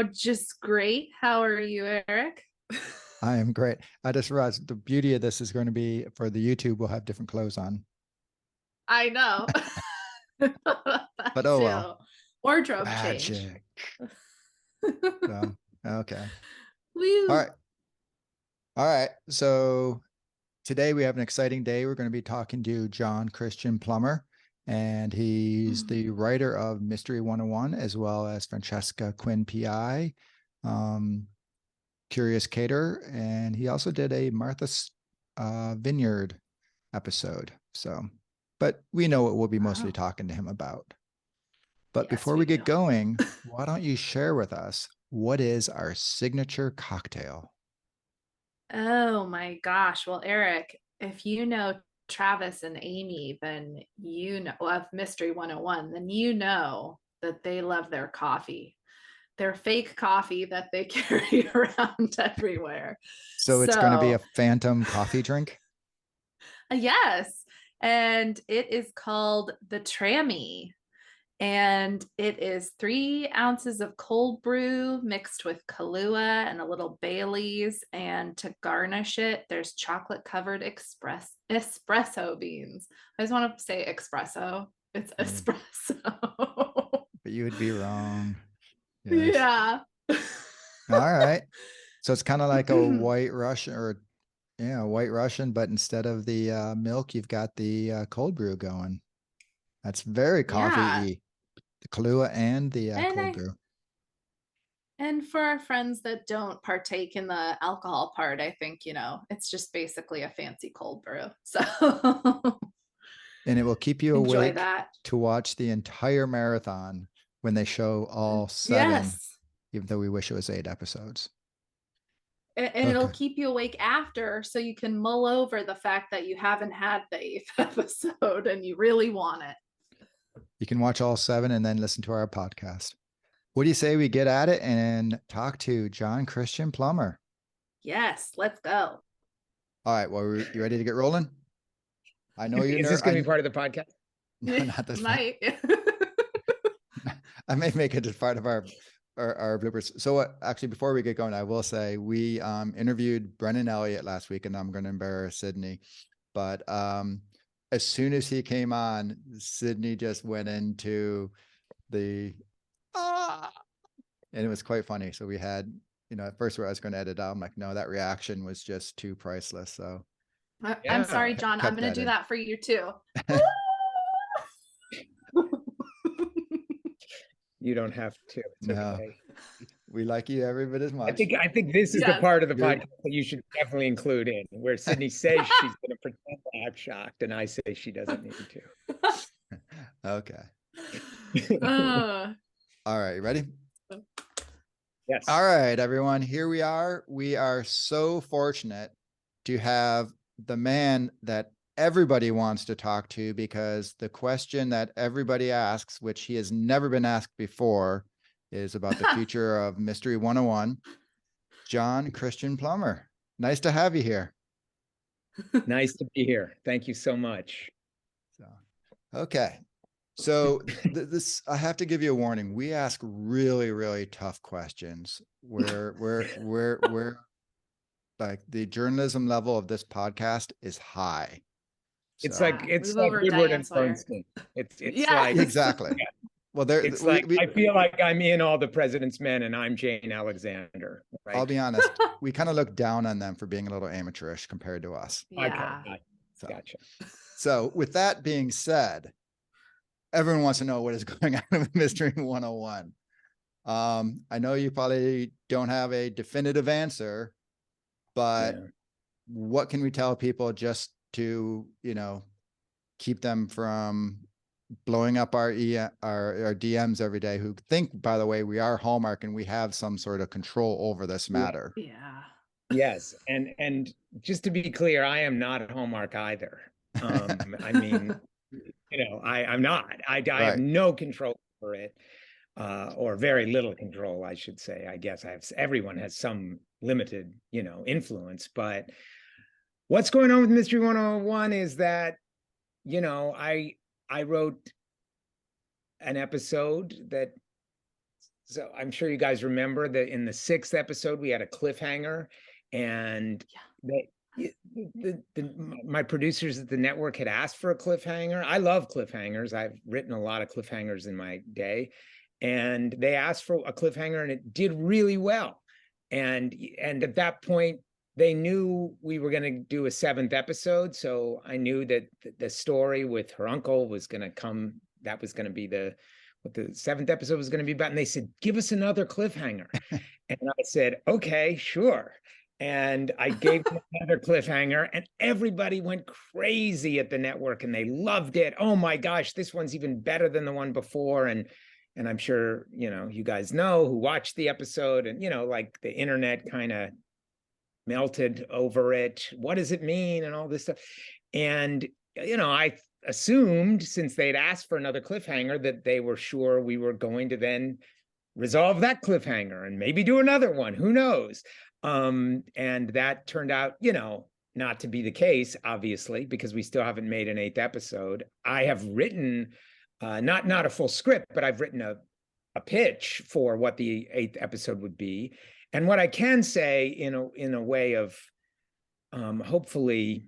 Oh, just great. How are you, Eric? I am great. I just realized the beauty of this is going to be for the YouTube, we'll have different clothes on. I know. That But oh well. too. Wardrobe change. Magic. So okay. All Woo. right. All right. So today we have an exciting day. We're going to be talking to John Christian Plummer, and he's the writer of Mystery 101 as well as Francesca Quinn PI, um, Curious Caterer, and he also did a Martha's Vineyard episode. So, but we know what we'll be mostly Wow. talking to him about. But Yes, before we we get do. going, why don't you share with us what is our signature cocktail? Oh my gosh. Well, Eric, if you know Travis and Amy, then you know of Mystery 101, then you know that they love their coffee. Their fake coffee that they carry around everywhere. So it's going to be a So, phantom coffee drink. yes. And it is called the Trammy. And it is 3 ounces of cold brew mixed with Kahlua and a little Bailey's. And to garnish it, there's chocolate covered espresso beans. I just want to say espresso. It's Yeah, espresso. but you would be wrong. Yes. Yeah. All right. So it's kind of like a white Russian or yeah, white Russian, but instead of the milk, you've got the cold brew going. That's very Yeah. coffee-y. The Kahlua and the And cold I brew. and for our friends that don't partake in the alcohol part, I think, it's just basically a fancy cold brew. So And it will keep you enjoy awake that. to watch the entire marathon when they show all seven, Yes. even though we wish it was 8 episodes. And it'll Okay. keep you awake after so you can mull over the fact that you haven't had the eighth episode and you really want it. You can watch all seven and then listen to our podcast. What do you say we get at it and talk to John Christian Plummer? Yes, let's go. All right. Well, you ready to get rolling? I know you're Is this going to be part of the podcast? no, not this part. Might. I may make it as part of our bloopers. So actually, before we get going, I will say we interviewed Brennan Elliott last week, and I'm going to embarrass Sydney. But as soon as he came on, Sydney just went into the and it was quite funny. So we had, at first where I was going to edit out, I'm like, no, that reaction was just too priceless. So I'm sorry, John. I'm kept going to that do in. that for you too. You don't have to. It's No, okay. we like you every bit as much. I think this is the Yes. part of the podcast that you should definitely include in, where Sydney says she's going to pretend to act shocked, and I say she doesn't need to. Okay. Uh, All right. You ready? Yes. All right, everyone. Here we are. We are so fortunate to have the man that everybody wants to talk to, because the question that everybody asks, which he has never been asked before, is about the future of Mystery 101. John Christian Plummer. Nice to have you here. Nice to be here. Thank you so much. So, okay. So this, I have to give you a warning. We ask really, really tough questions. We're like, the journalism level of this podcast is high. It's So, like move over, Woodward Diane and Sawyer. Bernstein. It's Yes. like exactly. Well, it's like I feel like I'm in All the President's Men and I'm Jane Alexander. Right? I'll be honest. We kind of look down on them for being a little amateurish compared to us. Yeah. Okay. Gotcha. So with that being said, everyone wants to know what is going on with Mystery 101. I know you probably don't have a definitive answer, but what can we tell people just to, keep them from blowing up our DMs every day, who think, by the way, we are Hallmark and we have some sort of control over this matter. Yeah. Yes. And just to be clear, I am not at Hallmark either. I mean, I'm not. I have no control over it, or very little control, I should say. I guess everyone has some limited, influence. But what's going on with Mystery 101 is that, I wrote an episode that So I'm sure you guys remember that in the 6th episode, we had a cliffhanger, and my producers at the network had asked for a cliffhanger. I love cliffhangers. I've written a lot of cliffhangers in my day, and they asked for a cliffhanger, and it did really well. And at that point, they knew we were going to do a 7th episode. So I knew that the story with her uncle was going to come. That was going to be what the 7th episode was going to be about. And they said, give us another cliffhanger. And I said, okay, sure. And I gave them another cliffhanger, and everybody went crazy at the network, and they loved it. Oh my gosh, this one's even better than the one before. And I'm sure, you guys know who watched the episode, and, like the internet kind of melted over it. What does it mean? And all this stuff. And, I assumed, since they'd asked for another cliffhanger, that they were sure we were going to then resolve that cliffhanger and maybe do another one. Who knows? And that turned out, not to be the case, obviously, because we still haven't made an 8th episode. I have written, not a full script, but I've written a pitch for what the 8th episode would be. And what I can say in a way of hopefully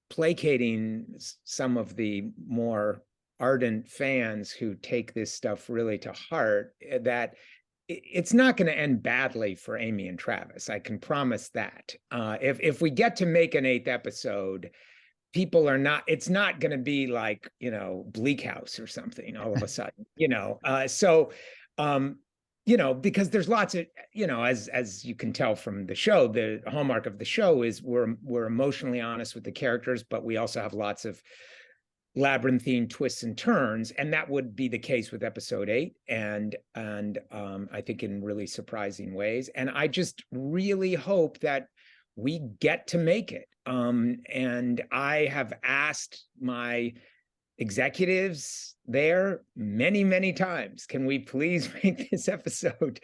placating some of the more ardent fans who take this stuff really to heart, that it's not going to end badly for Amy and Travis. I can promise that. If we get to make an 8th episode, people are not, it's not going to be like, Bleak House or something all of a sudden, because there's lots of, as you can tell from the show, the hallmark of the show is we're emotionally honest with the characters, but we also have lots of labyrinthine twists and turns, and that would be the case with episode 8, and I think in really surprising ways. And I just really hope that we get to make it. And I have asked my executives there many, many times, can we please make this episode?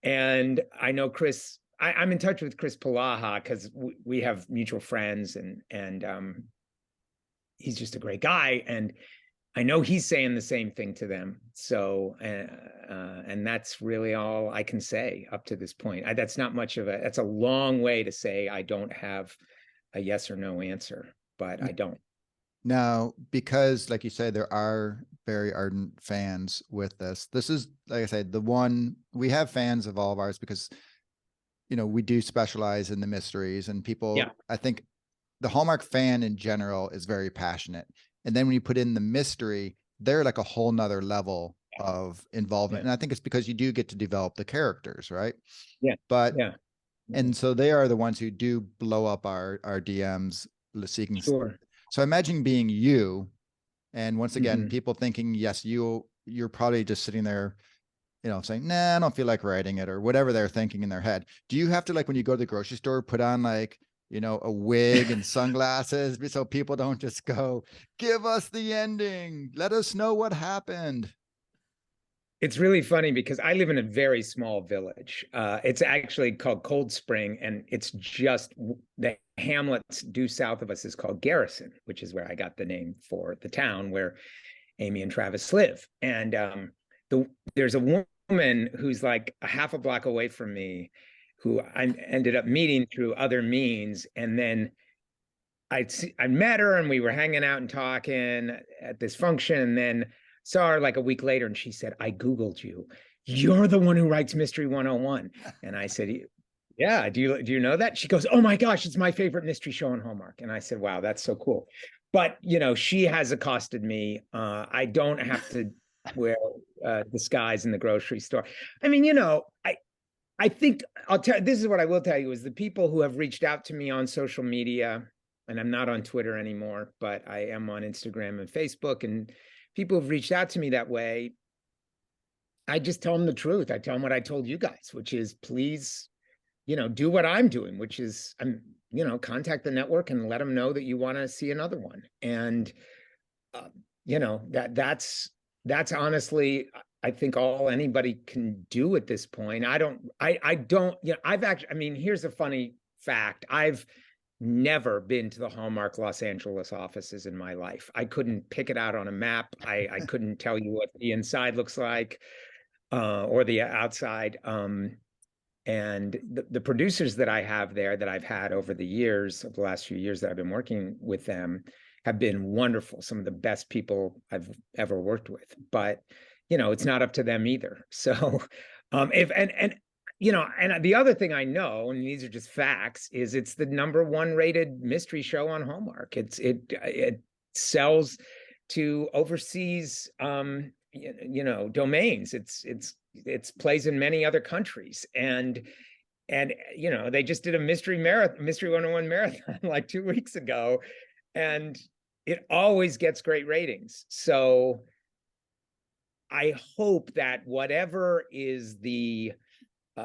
And I know Chris, I'm in touch with Kristoffer Polaha because we have mutual friends, and he's just a great guy. And I know he's saying the same thing to them. So, and that's really all I can say up to this point. That's not much of that's a long way to say I don't have a yes or no answer, but I don't. Now, because like you said, there are very ardent fans with this. This is, like I said, the one we have fans of all of ours because, we do specialize in the mysteries, and people, I think the Hallmark fan in general is very passionate. And then when you put in the mystery, they're like a whole nother level of involvement. And I think it's because you do get to develop the characters, right? And so they are the ones who do blow up our DMs seeking. Sure. So imagine being you, and once again, people thinking, yes, you're probably just sitting there, saying, nah, I don't feel like writing it, or whatever they're thinking in their head. Do you have to, like, when you go to the grocery store, put on like, a wig and sunglasses so people don't just go, give us the ending, let us know what happened? It's really funny because I live in a very small village. It's actually called Cold Spring, and it's just the hamlets due south of us is called Garrison, which is where I got the name for the town where Amy and Travis live. And there's a woman who's like a half a block away from me, who I ended up meeting through other means. And then I met her, and we were hanging out and talking at this function, and then saw her like a week later, and she said, I Googled you. You're the one who writes Mystery 101. And I said, yeah, do you know that? She goes, oh my gosh, it's my favorite mystery show on Hallmark. And I said, wow, that's so cool. But, she has accosted me. I don't have to wear disguise in the grocery store. I mean, I think this is what I will tell you, is the people who have reached out to me on social media, and I'm not on Twitter anymore, but I am on Instagram and Facebook, and people have reached out to me that way. I just tell them the truth. I tell them what I told you guys, which is, please, do what I'm doing, which is, contact the network and let them know that you want to see another one. And, that's honestly, I think, all anybody can do at this point. Here's a funny fact. I've never been to the Hallmark Los Angeles offices in my life. I couldn't pick it out on a map. I couldn't tell you what the inside looks like. or the outside. And the producers that I have there, that I've had over the years, of the last few years that I've been working with them, have been wonderful. Some of the best people I've ever worked with. But, you know, it's not up to them either. So, you know, and the other thing I know, and these are just facts, is it's the #1 rated mystery show on Hallmark. It sells to overseas, you know, domains. It's plays in many other countries, and you know, they just did a mystery 101 marathon like 2 weeks ago, and it always gets great ratings. So I hope that whatever is the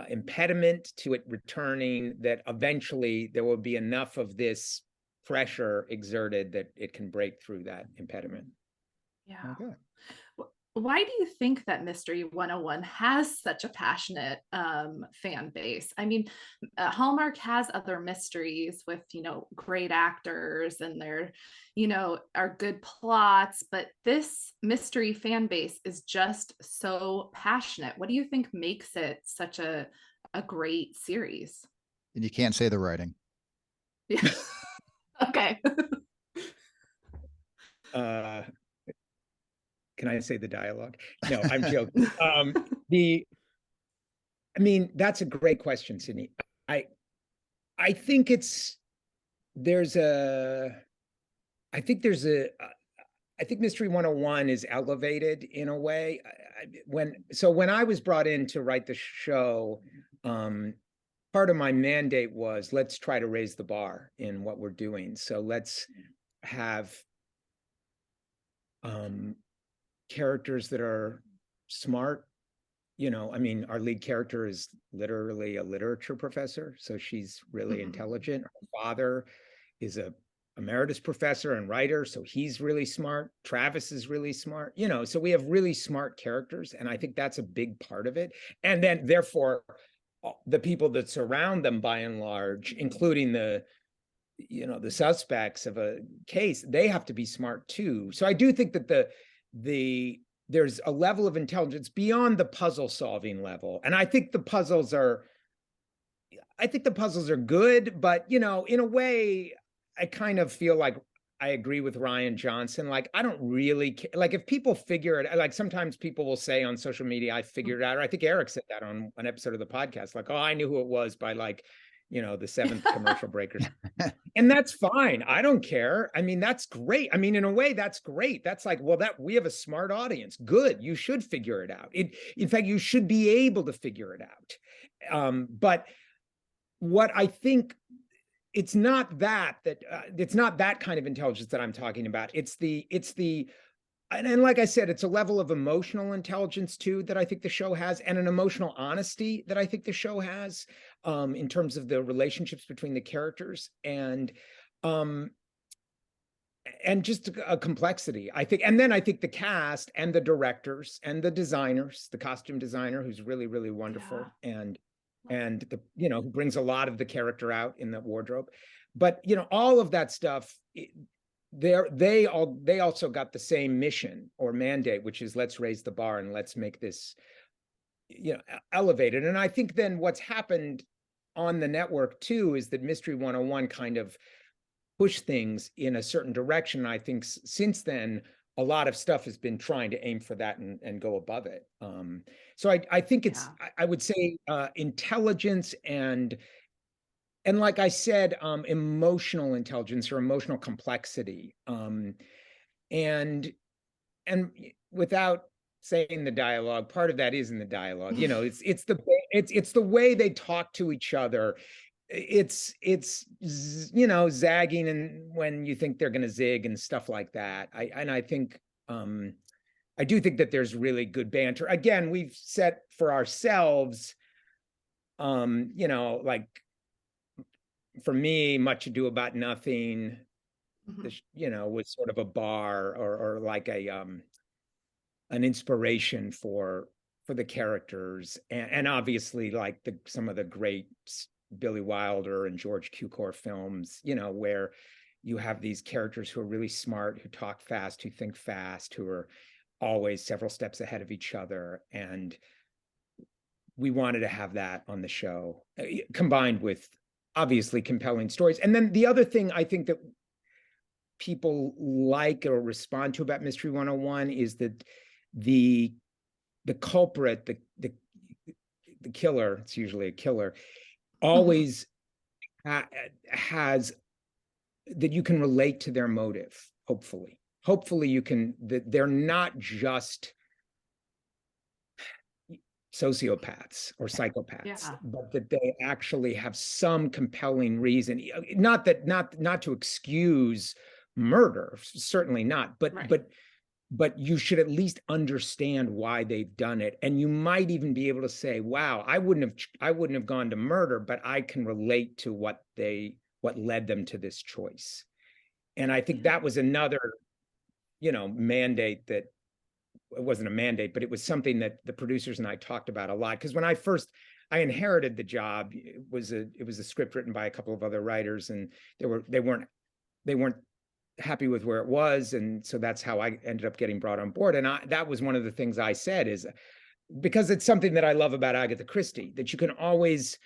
impediment to it returning, that eventually there will be enough of this pressure exerted that it can break through that impediment. Yeah. Okay. Why do you think that Mystery 101 has such a passionate fan base? I mean, Hallmark has other mysteries with, you know, great actors, and they're, you know, are good plots, but this mystery fan base is just so passionate. What do you think makes it such a great series? And you can't say the writing. Yeah. Okay. Can I say the dialogue? No, I'm joking. I mean, that's a great question, Sydney. I think there's a, I think there's a, I think Mystery 101 is elevated in a way. When I was brought in to write the show, part of my mandate was, let's try to raise the bar in what we're doing. So let's have characters that are smart. You know, I mean, our lead character is literally a literature professor, so she's really intelligent. Her father is a emeritus professor and writer, so he's really smart. Travis is really smart. You know, so we have really smart characters, and I think that's a big part of it. And then, therefore, the people that surround them, by and large, including the, you know, the suspects of a case, they have to be smart too. So I do think that there's a level of intelligence beyond the puzzle solving level. And I think the puzzles are good, but, you know, in a way, I kind of feel like I agree with Rian Johnson. Like, I don't really care. Like, if people figure it, like sometimes people will say on social media, I figured it out, or I think Eric said that on an episode of the podcast, like, oh, I knew who it was by, like, you know, the 7th commercial breakers. And that's fine. I don't care. I mean, that's great. I mean, in a way, that's great. That's like, well, that we have a smart audience. Good. You should figure it out. In fact, you should be able to figure it out. But what I think, it's not that it's not that kind of intelligence that I'm talking about. It's the and like I said, it's a level of emotional intelligence too that I think the show has, and an emotional honesty that I think the show has, in terms of the relationships between the characters, and just a complexity, I think. And then I think the cast and the directors and the designers, the costume designer, who's really, really wonderful, and the, you know, who brings a lot of the character out in the wardrobe. But, you know, all of that stuff, they also got the same mission or mandate, which is, let's raise the bar and let's make this, you know, elevated. And I think then what's happened on the network too is that Mystery 101 kind of pushed things in a certain direction. I think since then, a lot of stuff has been trying to aim for that and go above it. So I think it's, I would say, intelligence and like I said, emotional intelligence or emotional complexity. And without saying the dialogue, part of that is in the dialogue. You know, it's the way they talk to each other. It's you know, zagging and when you think they're going to zig and stuff like that. I think I do think that there's really good banter. Again, we've set for ourselves, you know, like, for me, Much Ado About Nothing, you know, was sort of a bar or like an inspiration for the characters, and obviously like some of the great Billy Wilder and George Cukor films, you know, where you have these characters who are really smart, who talk fast, who think fast, who are always several steps ahead of each other. And we wanted to have that on the show, combined with obviously compelling stories. And then the other thing I think that people like or respond to about Mystery 101 is that the culprit, the killer, it's usually a killer, always has that you can relate to their motive. Hopefully you can, that they're not just sociopaths or psychopaths, but that they actually have some compelling reason. Not to excuse murder, certainly not, but you should at least understand why they've done it. And you might even be able to say, wow, I wouldn't have gone to murder, but I can relate to what led them to this choice. And I think that was another, mandate that, it wasn't a mandate, but it was something that the producers and I talked about a lot. Because when I inherited the job, it was a script written by a couple of other writers, and they weren't happy with where it was, and so that's how I ended up getting brought on board. And that was one of the things I said, is because it's something that I love about Agatha Christie, that you can always,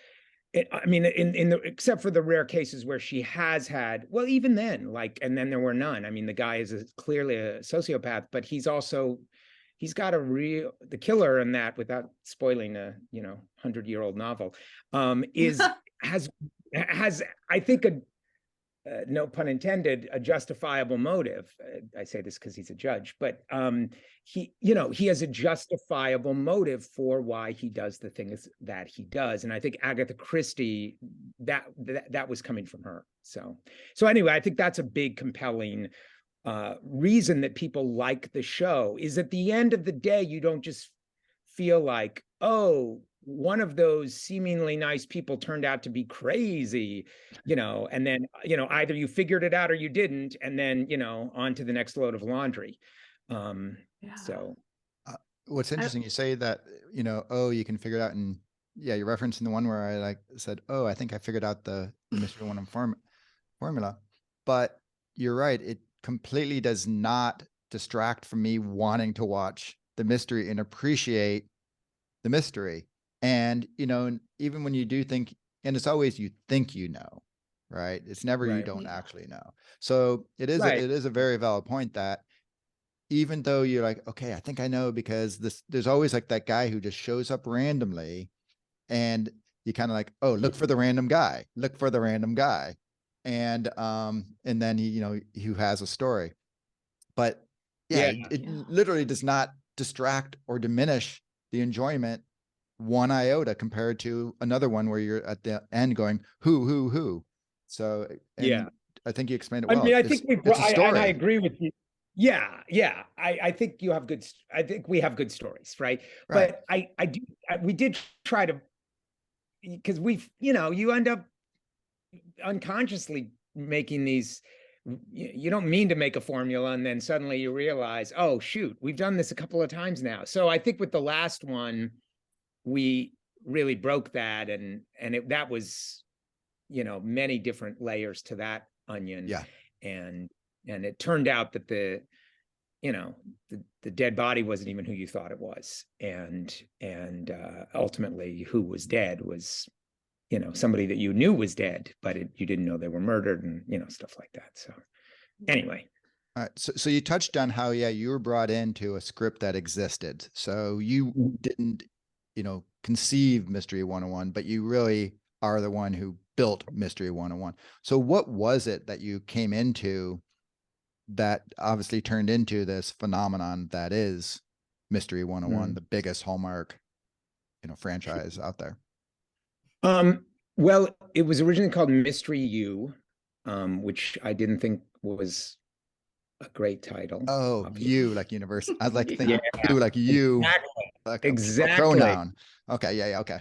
except for the rare cases where she has had, well, even then, and then there were none. I mean, the guy is clearly a sociopath, but he's got the killer in that, without spoiling a 100-year-old novel, has I think no pun intended, a justifiable motive. I say this because he's a judge, but he has a justifiable motive for why he does the things that he does. And I think Agatha Christie, that was coming from her. So anyway, I think that's a big compelling reason that people like the show, is at the end of the day, you don't just feel like, oh, one of those seemingly nice people turned out to be crazy, and then, either you figured it out or you didn't, and then, on to the next load of laundry. So what's interesting, you say that, oh, you can figure it out. And yeah, you're referencing the one where I said, oh, I think I figured out the Mystery 101 formula, but you're right. It completely does not distract from me wanting to watch the mystery and appreciate the mystery. And, even when you do think, and it's always, you think, right? It's never, you don't actually know. So it is a very valid point that even though you're like, okay, I think I know, because there's always like that guy who just shows up randomly, and you kind of like, oh, look for the random guy, and then he who has a story. But it literally does not distract or diminish the enjoyment one iota compared to another one where you're at the end going, who. So I think you explained it well. I think I agree with you. I think I think we have good stories, right? But we did try to, because you end up unconsciously making these, you don't mean to make a formula, and then suddenly you realize, oh shoot, we've done this a couple of times now. So I think with the last one, we really broke that, and that was, many different layers to that onion. And it turned out that the dead body wasn't even who you thought it was, and ultimately who was dead was, somebody that you knew was dead, but you didn't know they were murdered, and stuff like that. So anyway. All right. So you touched on how, you were brought into a script that existed. So you didn't, conceive Mystery 101, but you really are the one who built Mystery 101. So what was it that you came into that obviously turned into this phenomenon that is Mystery 101, the biggest Hallmark, franchise out there? Well, it was originally called Mystery You, which I didn't think was a great title. Oh, you, like universe. I'd like to think you, like you, exactly. A pronoun. Okay, okay.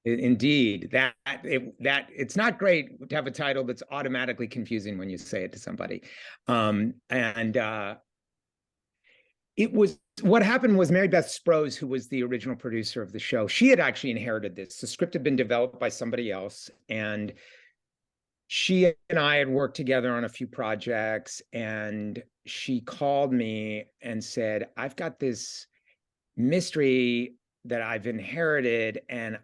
Indeed, that it's not great to have a title that's automatically confusing when you say it to somebody. It was, what happened was, Mary Beth Sprose, who was the original producer of the show, she had actually inherited this. The script had been developed by somebody else, and she and I had worked together on a few projects, and she called me and said, I've got this mystery that I've inherited, and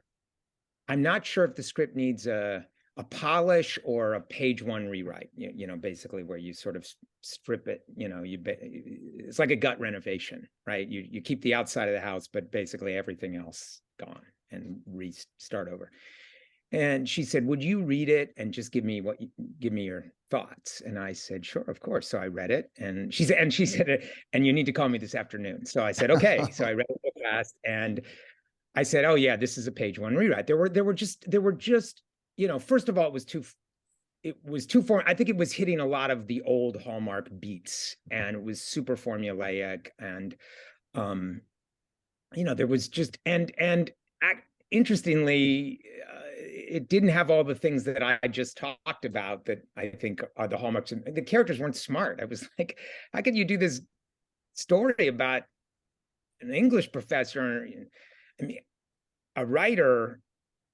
I'm not sure if the script needs a polish or a page one rewrite, you know, basically where you sort of strip it, you know, it's like a gut renovation, right? You keep the outside of the house, but basically everything else gone and restart over. And she said, would you read it and just give me your thoughts? And I said, sure, of course. So I read it, and she said, and you need to call me this afternoon. So I said, okay. So I read it real fast, and I said, oh yeah, this is a page one rewrite. There were just, you know, first of all, it was too form. I think it was hitting a lot of the old Hallmark beats, and it was super formulaic, and you know, there was just, interestingly, it didn't have all the things that I just talked about that I think are the hallmarks. The characters weren't smart. I was like, how could you do this story about an English professor? I mean, a writer.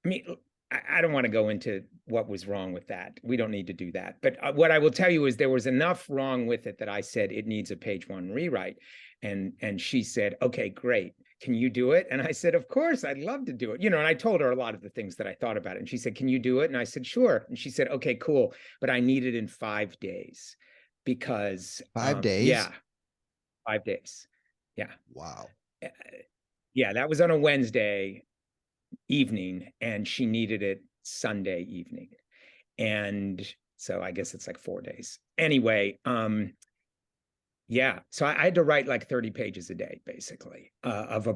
I mean, I don't want to go into what was wrong with that. We don't need to do that. But what I will tell you is there was enough wrong with it that I said it needs a page one rewrite. And she said, okay, great. Can you do it? And I said, of course, I'd love to do it. You know, and I told her a lot of the things that I thought about it. And she said, can you do it? And I said, sure. And she said, okay, cool. But I need it in 5 days because 5 days? Yeah, 5 days. Yeah. Wow. Yeah, that was on a Wednesday evening, and she needed it Sunday evening. And so I guess it's like 4 days. Anyway, yeah, so I had to write like 30 pages a day, basically, of a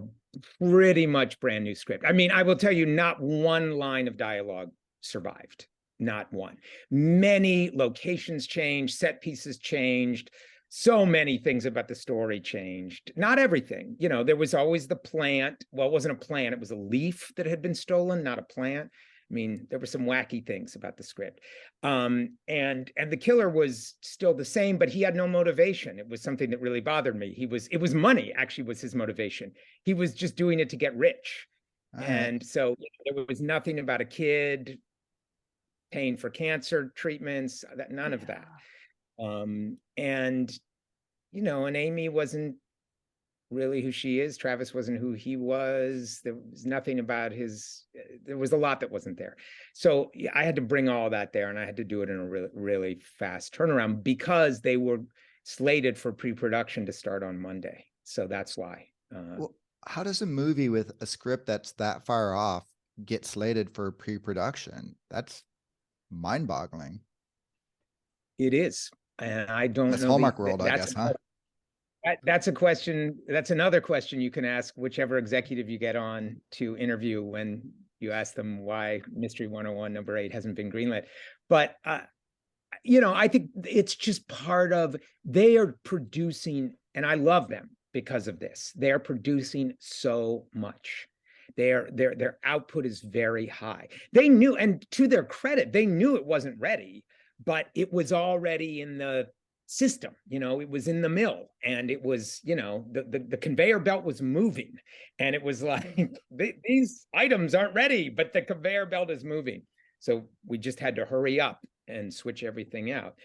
pretty much brand new script. I mean, I will tell you, not one line of dialogue survived, not one. Many locations changed, set pieces changed, so many things about the story changed. Not everything, you know, there was always the plant. Well, it wasn't a plant, it was a leaf that had been stolen, not a plant. I mean, there were some wacky things about the script. And the killer was still the same, but he had no motivation. It was something that really bothered me. It was money, actually, was his motivation. He was just doing it to get rich. And so there was nothing about a kid paying for cancer treatments, none of that. And, you know, and Amy wasn't really who she is. Travis wasn't who he was. There was nothing about there was a lot that wasn't there. So I had to bring all that there, and I had to do it in a really, really fast turnaround because they were slated for pre-production to start on Monday. So that's why. Well, how does a movie with a script that's that far off get slated for pre-production? That's mind-boggling. It is. And I don't That's know. Hallmark World, I guess, huh? That's a question. That's another question you can ask whichever executive you get on to interview when you ask them why Mystery 101 number 8 hasn't been greenlit. But, you know, I think it's just part of, they are producing, and I love them because of this. They're producing so much. Their output is very high. They knew, and to their credit, they knew it wasn't ready, but it was already in the system, you know, it was in the mill, and it was, you know, the conveyor belt was moving, and it was like, these items aren't ready, but the conveyor belt is moving. So we just had to hurry up and switch everything out.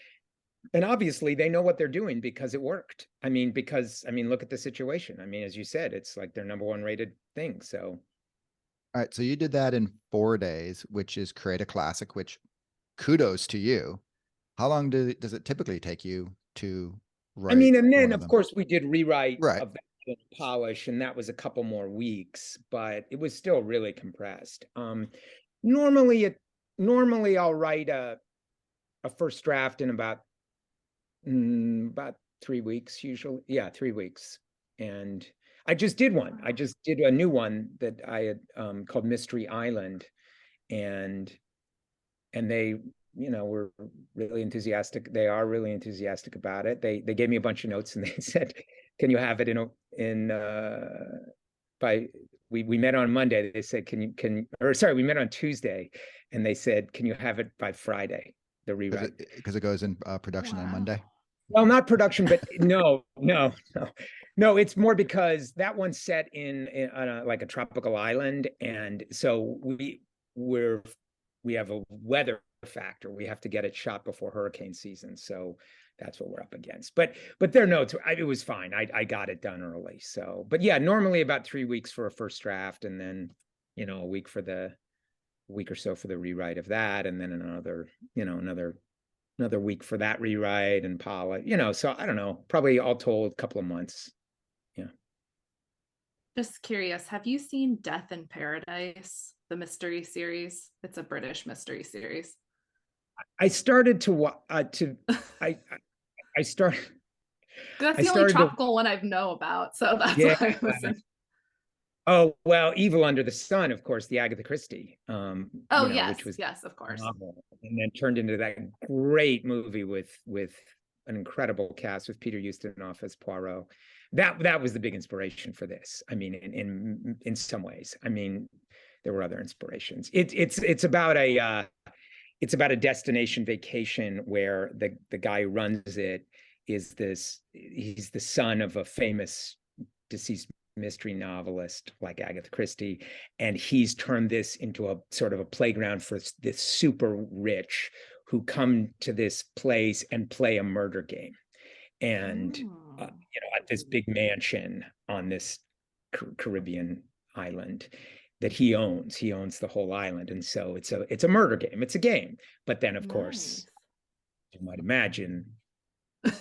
And obviously they know what they're doing because it worked. I mean, look at the situation. I mean, as you said, it's like their #1 rated thing. So. All right. So you did that in 4 days, which is create a classic, which kudos to you. How long does it typically take you to write? I mean, and then of course we did rewrite right. of that and polish, and that was a couple more weeks, but it was still really compressed. Normally I'll write a first draft in about 3 weeks, usually. Yeah, 3 weeks. And I just did one. I just did a new one that I had called Mystery Island, and they, you know, were really enthusiastic. They are really enthusiastic about it. They gave me a bunch of notes, and they said, "Can you have it we met on Monday. They said, we met on Tuesday, and they said, can you have it by Friday, the rewrite?" Because it goes in production on Monday. Well, not production, but no. It's more because that one's set on like a tropical island, and so we have a weather factor. We have to get it shot before hurricane season. So that's what we're up against. But their notes, it was fine. I got it done early. So, but yeah, normally about 3 weeks for a first draft, and then, you know, a week or so for the rewrite of that, and then another, you know, another week for that rewrite and polish, you know. So I don't know, probably all told, a couple of months. Yeah. Just curious, have you seen Death in Paradise, the mystery series? It's a British mystery series. I started to I started. That's I the only started to, tropical one I know about, so that's yeah. why I was in. Oh, well, Evil Under the Sun, of course, the Agatha Christie, Oh, you know, yes, which was yes, of a course. novel, and then turned into that great movie with an incredible cast with Peter Ustinov as Poirot. That was the big inspiration for this. I mean, in some ways. I mean, there were other inspirations. It's about a destination vacation where the guy who runs it he's the son of a famous deceased mystery novelist like Agatha Christie, and he's turned this into a sort of a playground for this super rich who come to this place and play a murder game, and you know, at this big mansion on this Caribbean island that he owns the whole island, and so it's a murder game, it's a game, but then of course you might imagine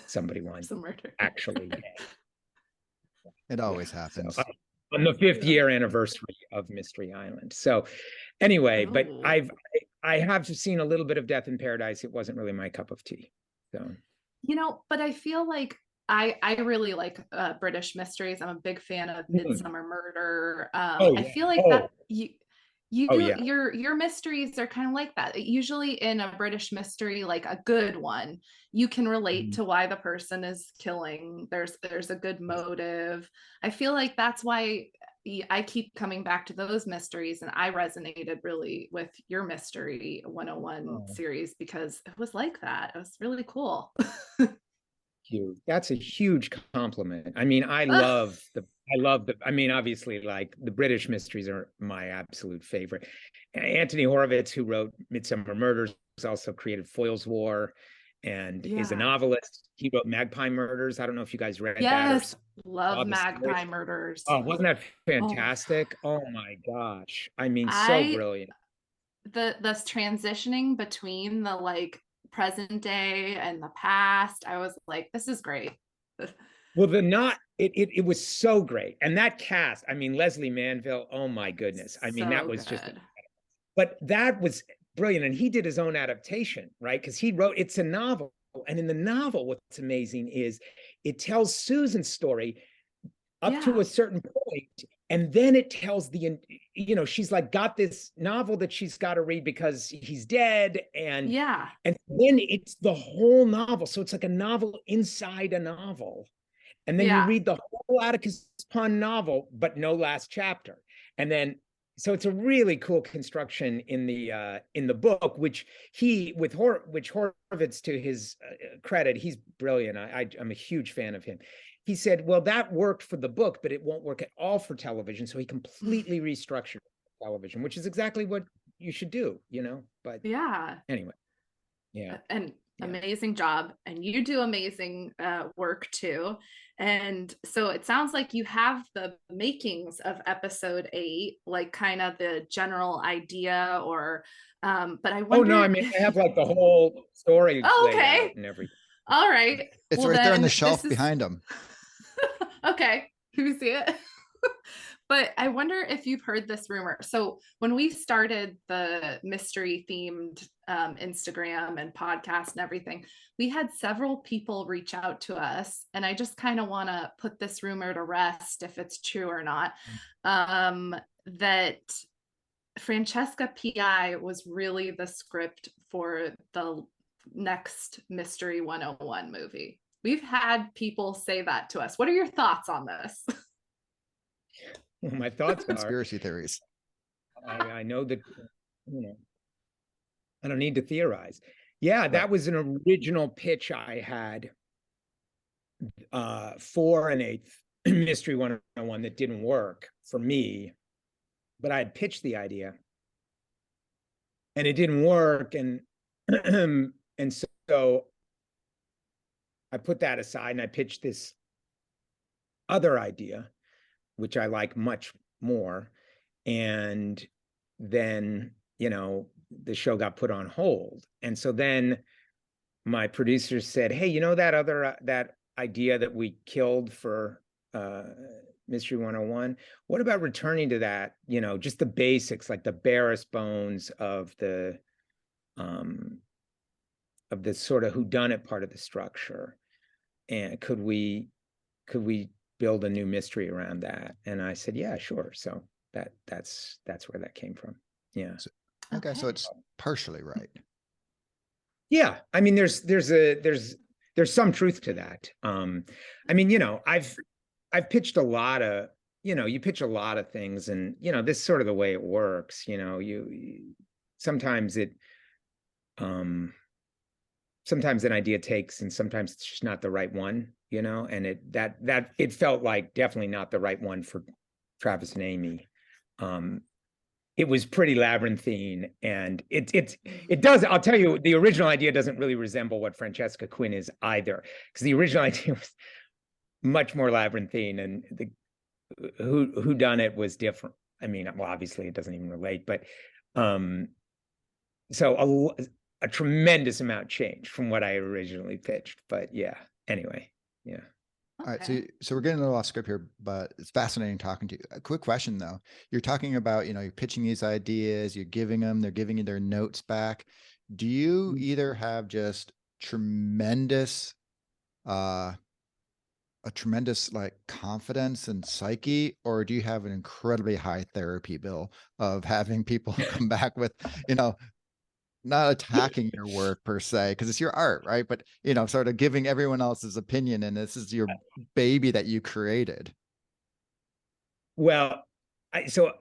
somebody wants Some murder. actually It always happens. So, on the 5th year anniversary of Mystery Island. So anyway, but I have seen a little bit of Death in Paradise. It wasn't really my cup of tea. So, you know, but I feel like I really like British mysteries. I'm a big fan of Midsummer Murder. I feel like that your mysteries are kind of like that. Usually in a British mystery, like a good one, you can relate to why the person is killing. There's a good motive. I feel like that's why I keep coming back to those mysteries, and I resonated really with your Mystery 101 series because it was like that. It was really cool. That's a huge compliment. I mean, I mean, obviously, like, the British mysteries are my absolute favorite. Anthony Horowitz, who wrote Midsummer Murders, also created Foyle's War and is a novelist. He wrote Magpie Murders. I don't know if you guys read that. Yes, love Magpie Murders. Oh, wasn't that fantastic? Oh my gosh. I mean, so brilliant. The transitioning between the like present day and the past, I was like, this is great. Well, it was so great. And that cast, I mean, Leslie Manville, oh my goodness. I mean, that was just, but that was brilliant. And he did his own adaptation, right? Because it's a novel. And in the novel, what's amazing is it tells Susan's story up to a certain point, and then it tells you know, she's like got this novel that she's got to read because he's dead, and then it's the whole novel, so it's like a novel inside a novel, and then you read the whole Atticus Pond novel but no last chapter, and then so it's a really cool construction in the book, which Horowitz, to his credit, he's brilliant. I'm a huge fan of him. He said, well, that worked for the book, but it won't work at all for television. So he completely restructured television, which is exactly what you should do, you know? But anyway, and amazing job. And you do amazing work too. And so it sounds like you have the makings of episode 8, like kind of the general idea, or but I wonder. Oh no, I mean, I have like the whole story laid out and everything. All right. It's right there on the shelf behind him. Okay, can you see it? But I wonder if you've heard this rumor. So when we started the mystery themed Instagram and podcast and everything, we had several people reach out to us, and I just kind of want to put this rumor to rest, if it's true or not, that Francesca P.I. was really the script for the next Mystery 101 movie. We've had people say that to us. What are your thoughts on this? Well, my thoughts are conspiracy theories. I know that, you know, I don't need to theorize. Yeah, that was an original pitch I had for an 8th Mystery 101 that didn't work for me, but I had pitched the idea and it didn't work, and and so I put that aside and I pitched this other idea, which I like much more. And then, the show got put on hold. And so then my producers said, hey, that idea that we killed for Mystery 101, what about returning to that, just the basics, like the barest bones of the sort of whodunit part of the structure, and could we build a new mystery around that? And I said, yeah, sure. So that's where that came from. Yeah. Okay, so it's partially right. Yeah, I mean, there's some truth to that. I mean, I've pitched a lot of, you pitch a lot of things, and this is sort of the way it works. You sometimes sometimes an idea takes, and sometimes it's just not the right one. And it felt like definitely not the right one for Travis and Amy. It was pretty labyrinthine, and it does. I'll tell you, the original idea doesn't really resemble what Francesca Quinn is either, because the original idea was much more labyrinthine, and the who done it was different. I mean, well, obviously it doesn't even relate, but so a tremendous amount changed from what I originally pitched. But yeah, anyway, yeah. All right, so we're getting a little off script here, but it's fascinating talking to you. A quick question though: you're talking about, you're pitching these ideas, you're giving them, they're giving you their notes back. Do you either have just tremendous, a tremendous like confidence and psyche, or do you have an incredibly high therapy bill of having people come back with, not attacking your work per se, because it's your art, right? But, sort of giving everyone else's opinion, and this is your baby that you created. Well, so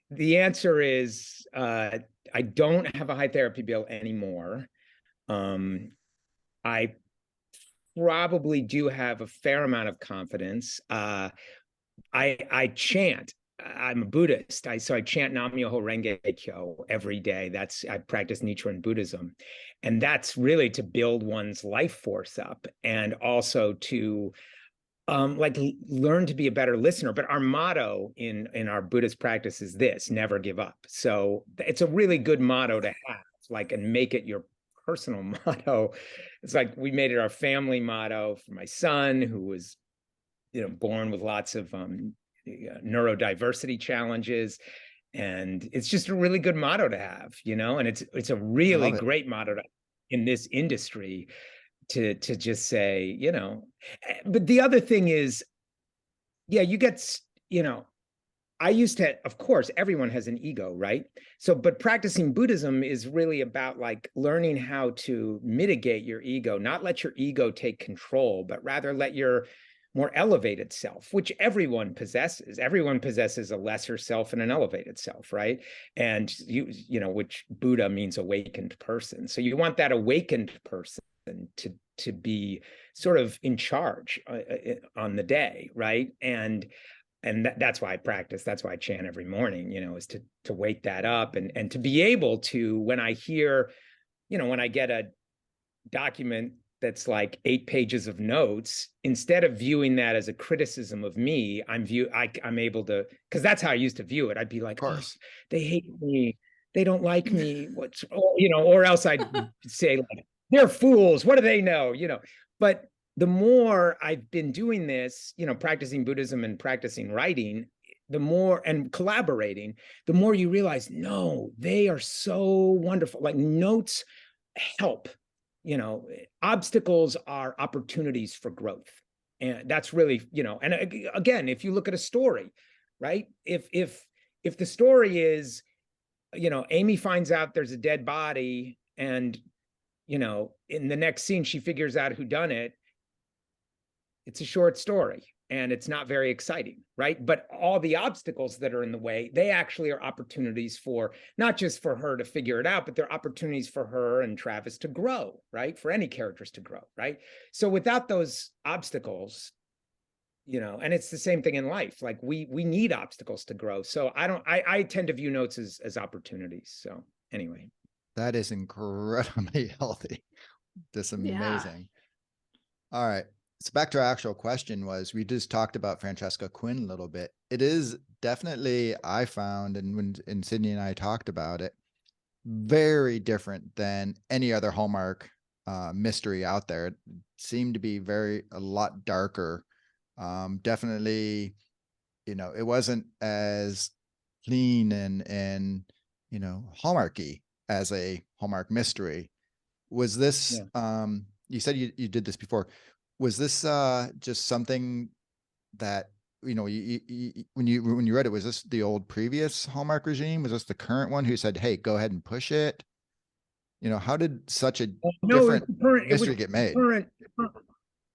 the answer is, I don't have a high therapy bill anymore. I probably do have a fair amount of confidence. I chant. I'm a Buddhist. So I chant Nam-myoho Renge-kyo every day. I practice Nichiren Buddhism. And that's really to build one's life force up, and also to learn to be a better listener. But our motto in our Buddhist practice is this: never give up. So it's a really good motto to have, and make it your personal motto. It's like we made it our family motto for my son, who was, born with lots of neurodiversity challenges, and it's just a really good motto to have, and it's a really great motto in this industry to just say, But the other thing is, yeah, you get, I used to, of course, everyone has an ego, right? So, but practicing Buddhism is really about learning how to mitigate your ego, not let your ego take control, but rather let your more elevated self, which everyone possesses. Everyone possesses a lesser self and an elevated self, right? And which Buddha means awakened person. So you want that awakened person to be sort of in charge on the day, right? And that's why I practice. That's why I chant every morning, is to wake that up, and to be able to, when I hear, when I get a document that's 8 pages of notes, instead of viewing that as a criticism of me, I'm able to, because that's how I used to view it. I'd be like, oh, they hate me, they don't like me, or else I'd say they're fools, what do they know, But the more I've been doing this, practicing Buddhism and practicing writing, the more, and collaborating, the more you realize, no, they are so wonderful. Notes help. Obstacles are opportunities for growth. And that's really, and again, if you look at a story, right? If the story is, Amy finds out there's a dead body, and, in the next scene, she figures out who done it. It's a short story, and it's not very exciting, right? But all the obstacles that are in the way, they actually are opportunities for, not just for her to figure it out, but they're opportunities for her and Travis to grow, right? For any characters to grow, right? So without those obstacles, and it's the same thing in life. We need obstacles to grow. So I tend to view notes as opportunities. So anyway. That is incredibly healthy. That's amazing. All right. So back to our actual question was, we just talked about Francesca Quinn a little bit. It is definitely, I found, and Sydney and I talked about it, very different than any other Hallmark mystery out there. It seemed to be a lot darker. Definitely, it wasn't as clean and Hallmarky as a Hallmark mystery. Was this you said you did this before. Was this just something that when you read it, was this the old previous Hallmark regime? Was this the current one who said, hey, go ahead and push it? How did such a different mystery get made?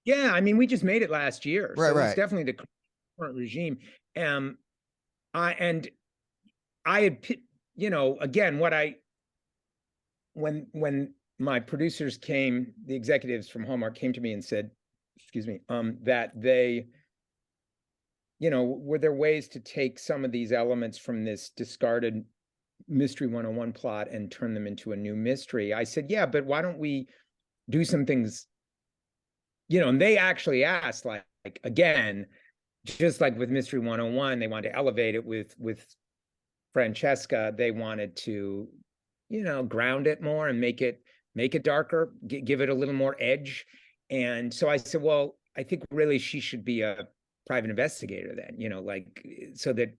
Yeah, I mean, we just made it last year, so Right. it's definitely the current regime. I had, again, when my producers came, the executives from Hallmark came to me and said, excuse me, that they, were there ways to take some of these elements from this discarded Mystery 101 plot and turn them into a new mystery? I said, yeah, but why don't we do some things, and they actually asked, like again, just like with Mystery 101, they wanted to elevate it. With Francesca, they wanted to, ground it more and make it darker, give it a little more edge. And so I said, well, I think really she should be a private investigator then, so that,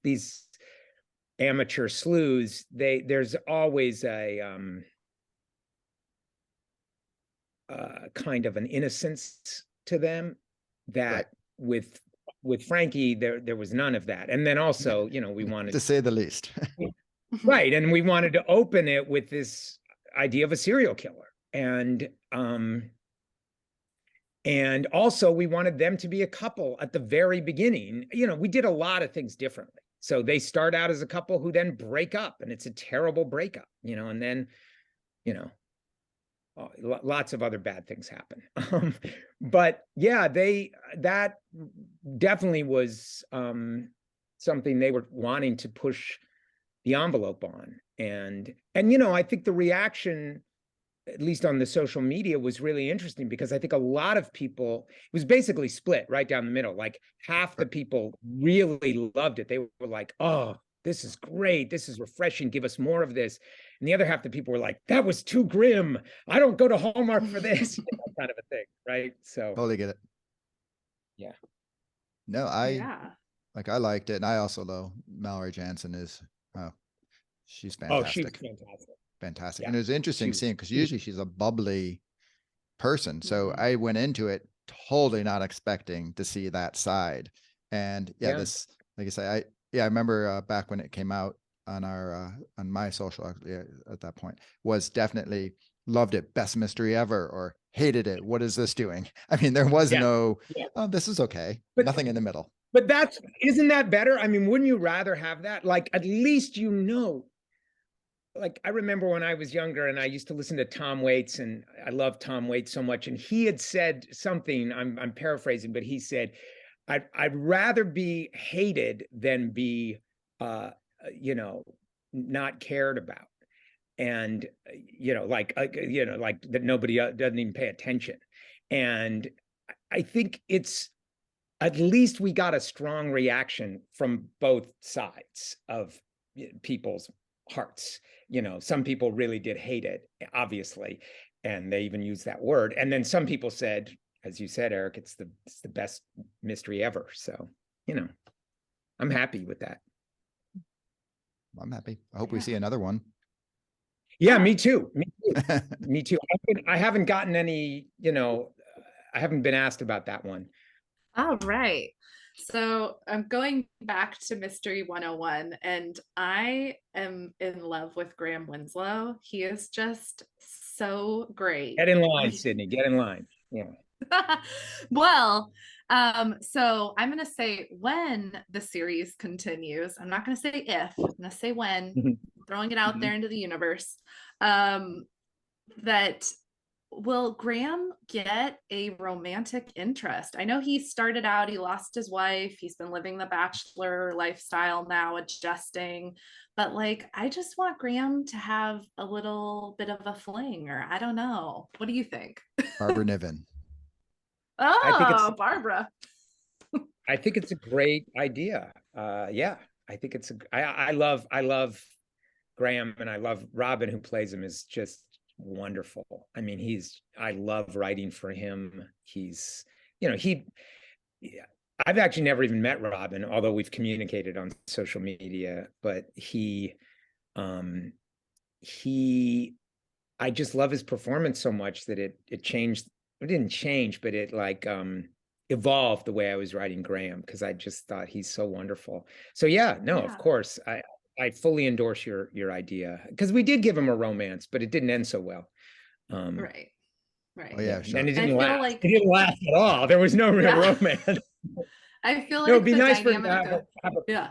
these amateur sleuths, there's always a kind of an innocence to them that with Frankie, there was none of that. And then also, we wanted to say the least. Right. And we wanted to open it with this idea of a serial killer. And also we wanted them to be a couple at the very beginning. We did a lot of things differently. So they start out as a couple who then break up, and it's a terrible breakup, and then, lots of other bad things happen. But yeah, that definitely was something they were wanting to push the envelope on. And I think the reaction, at least on the social media, was really interesting, because I think a lot of people, it was basically split right down the middle. Like half the people really loved it. They were like, oh, this is great. This is refreshing. Give us more of this. And the other half the people were like, that was too grim. I don't go to Hallmark for this, kind of a thing. Right. So totally get it. Yeah. No, I liked it. And I also know Mallory Jansen she's fantastic. Oh, she's fantastic. Yeah. And it was interesting seeing, because usually she's a bubbly person. So I went into it totally not expecting to see that side. And this, like I say, I remember back when it came out on on my social at that point, was definitely loved it, best mystery ever, or hated it, what is this doing? I mean, there was no, oh, this is okay, but nothing in the middle. But isn't that better? I mean, wouldn't you rather have that? Like, at least like, I remember when I was younger and I used to listen to Tom Waits, and I loved Tom Waits so much. And he had said something, I'm paraphrasing, but he said, I'd rather be hated than be, not cared about. And, like that nobody doesn't even pay attention. And I think it's, at least we got a strong reaction from both sides of people's hearts. Some people really did hate it, obviously, and they even used that word. And then some people said, as you said, Eric, it's the best mystery ever. So, I'm happy with that. I'm happy. I hope we see another one. Yeah, me too. Me too. I haven't gotten any, I haven't been asked about that one. All right. So I'm going back to Mystery 101, and I am in love with Graham Winslow. He is just so great. Get in line, Sydney. Get in line. Yeah. Well, so I'm going to say when the series continues. I'm not going to say if, I'm going to say when, throwing it out there into the universe, that will Graham get a romantic interest? I know he started out, he lost his wife, he's been living the bachelor lifestyle now, adjusting, but like, I just want Graham to have a little bit of a fling, or I don't know. What do you think? Barbara Niven. Oh, Barbara. I think it's a great idea. Yeah, I think it's I love Graham, and I love Robin, who plays him, is just wonderful. I mean, I love writing for him. He's, I've actually never even met Robin, although we've communicated on social media, but I just love his performance so much that it changed. It didn't change, but it evolved the way I was writing Graham, because I just thought he's so wonderful. So yeah, no, of course, I fully endorse your idea, because we did give him a romance, but it didn't end so well. Right. Oh yeah, sure. And it didn't last. It didn't last at all. There was no real romance. I feel like it would be the nice for him dynamic to have a yeah.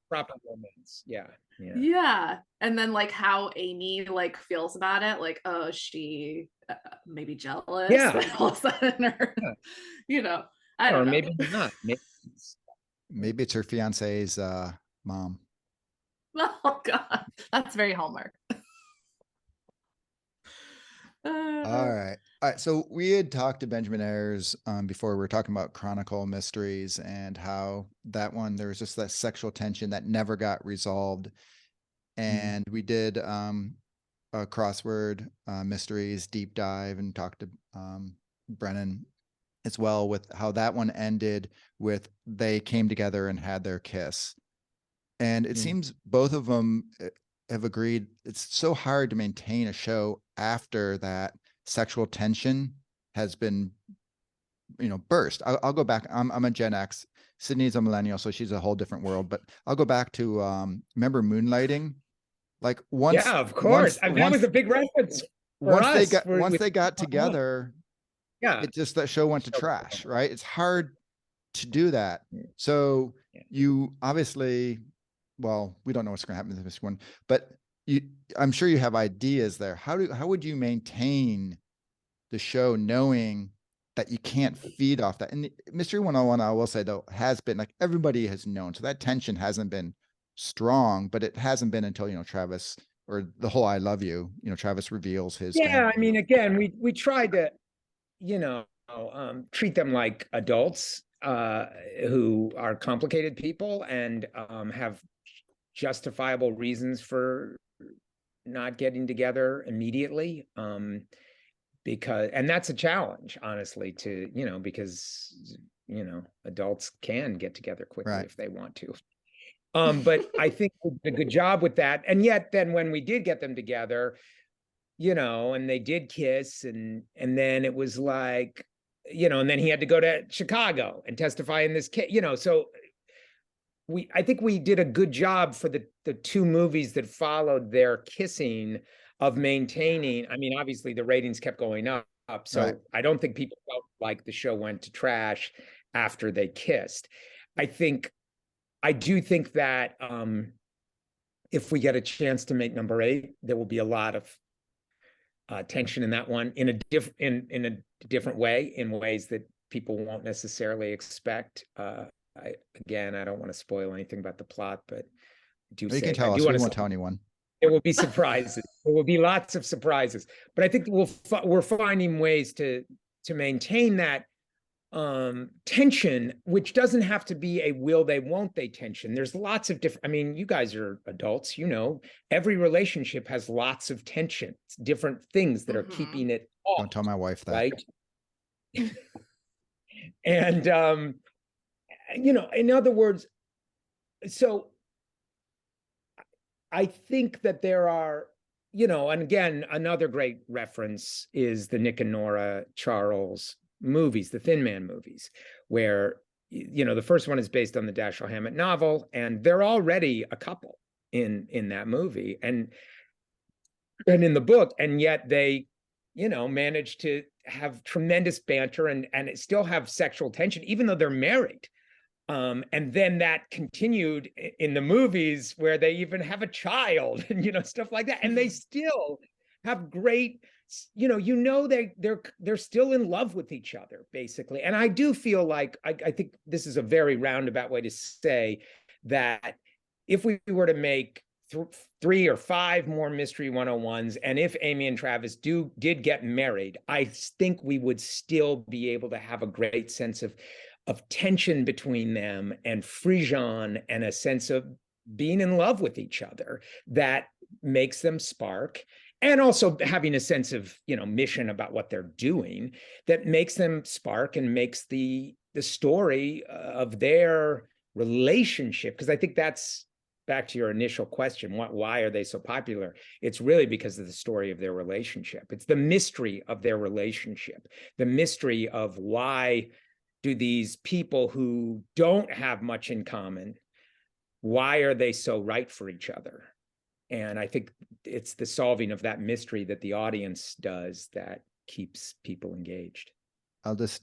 proper romance. Yeah. Yeah. And then like how Amy like feels about it, like, oh, she maybe jealous. Yeah. All of a sudden, or, I don't know. Maybe not. Maybe it's her fiance's mom. Oh God, that's very Hallmark. All right. So we had talked to Benjamin Ayers before. We were talking about Chronicle Mysteries and how that one, there was just that sexual tension that never got resolved. And we did a crossword mysteries deep dive and talked to Brennan as well, with how that one ended with they came together and had their kiss. And it seems both of them have agreed it's so hard to maintain a show after that sexual tension has been, burst. I'll go back. I'm a Gen X. Sydney's a millennial, so she's a whole different world. But I'll go back to remember Moonlighting? Like once, yeah, of course. That was a big reference. Once they got together, yeah, it just, that show went to trash, right? It's hard to do that. So you obviously, well, we don't know what's going to happen to this one, but I'm sure you have ideas there. How would you maintain the show knowing that you can't feed off that? And the Mystery 101, I will say though, has been like, everybody has known, so that tension hasn't been strong, but it hasn't been until Travis, or the whole I love you, Travis reveals his I mean, again, we tried to treat them like adults who are complicated people and have justifiable reasons for not getting together immediately, because, and that's a challenge, honestly, to because adults can get together quickly if they want to. But I think we did a good job with that. And yet then when we did get them together, and they did kiss, and then it was like, and then he had to go to Chicago and testify in this case, so I think we did a good job for the two movies that followed their kissing of maintaining. I mean, obviously the ratings kept going up. So I don't think people felt like the show went to trash after they kissed. I do think that if we get a chance to make number 8, there will be a lot of tension in that one in a different way, in ways that people won't necessarily expect. I don't want to spoil anything about the plot, but you can tell us. We won't tell anyone. There will be surprises. There will be lots of surprises, but I think we're finding ways to maintain that tension, which doesn't have to be a will they won't they tension. There's lots of different, I mean, you guys are adults, every relationship has lots of tension. It's different things that are keeping it off. Don't tell my wife that. Right. And in other words, so I think that there are, and again, another great reference is the Nick and Nora Charles movies, the Thin Man movies, where, the first one is based on the Dashiell Hammett novel, and they're already a couple in that movie and in the book, and yet they, manage to have tremendous banter and still have sexual tension, even though they're married. And then that continued in the movies, where they even have a child and stuff like that, and they still have great, they're still in love with each other, basically. And I do feel like I think this is a very roundabout way to say that if we were to make 3 or 5 more Mystery 101s. And if Amy and Travis did get married, I think we would still be able to have a great sense of tension between them and frisson and a sense of being in love with each other that makes them spark. And also having a sense of, mission about what they're doing that makes them spark and makes the story of their relationship. Because I think that's back to your initial question, why are they so popular? It's really because of the story of their relationship. It's the mystery of their relationship, the mystery of why do these people who don't have much in common, why are they so right for each other? And I think it's the solving of that mystery that the audience does that keeps people engaged. I'll just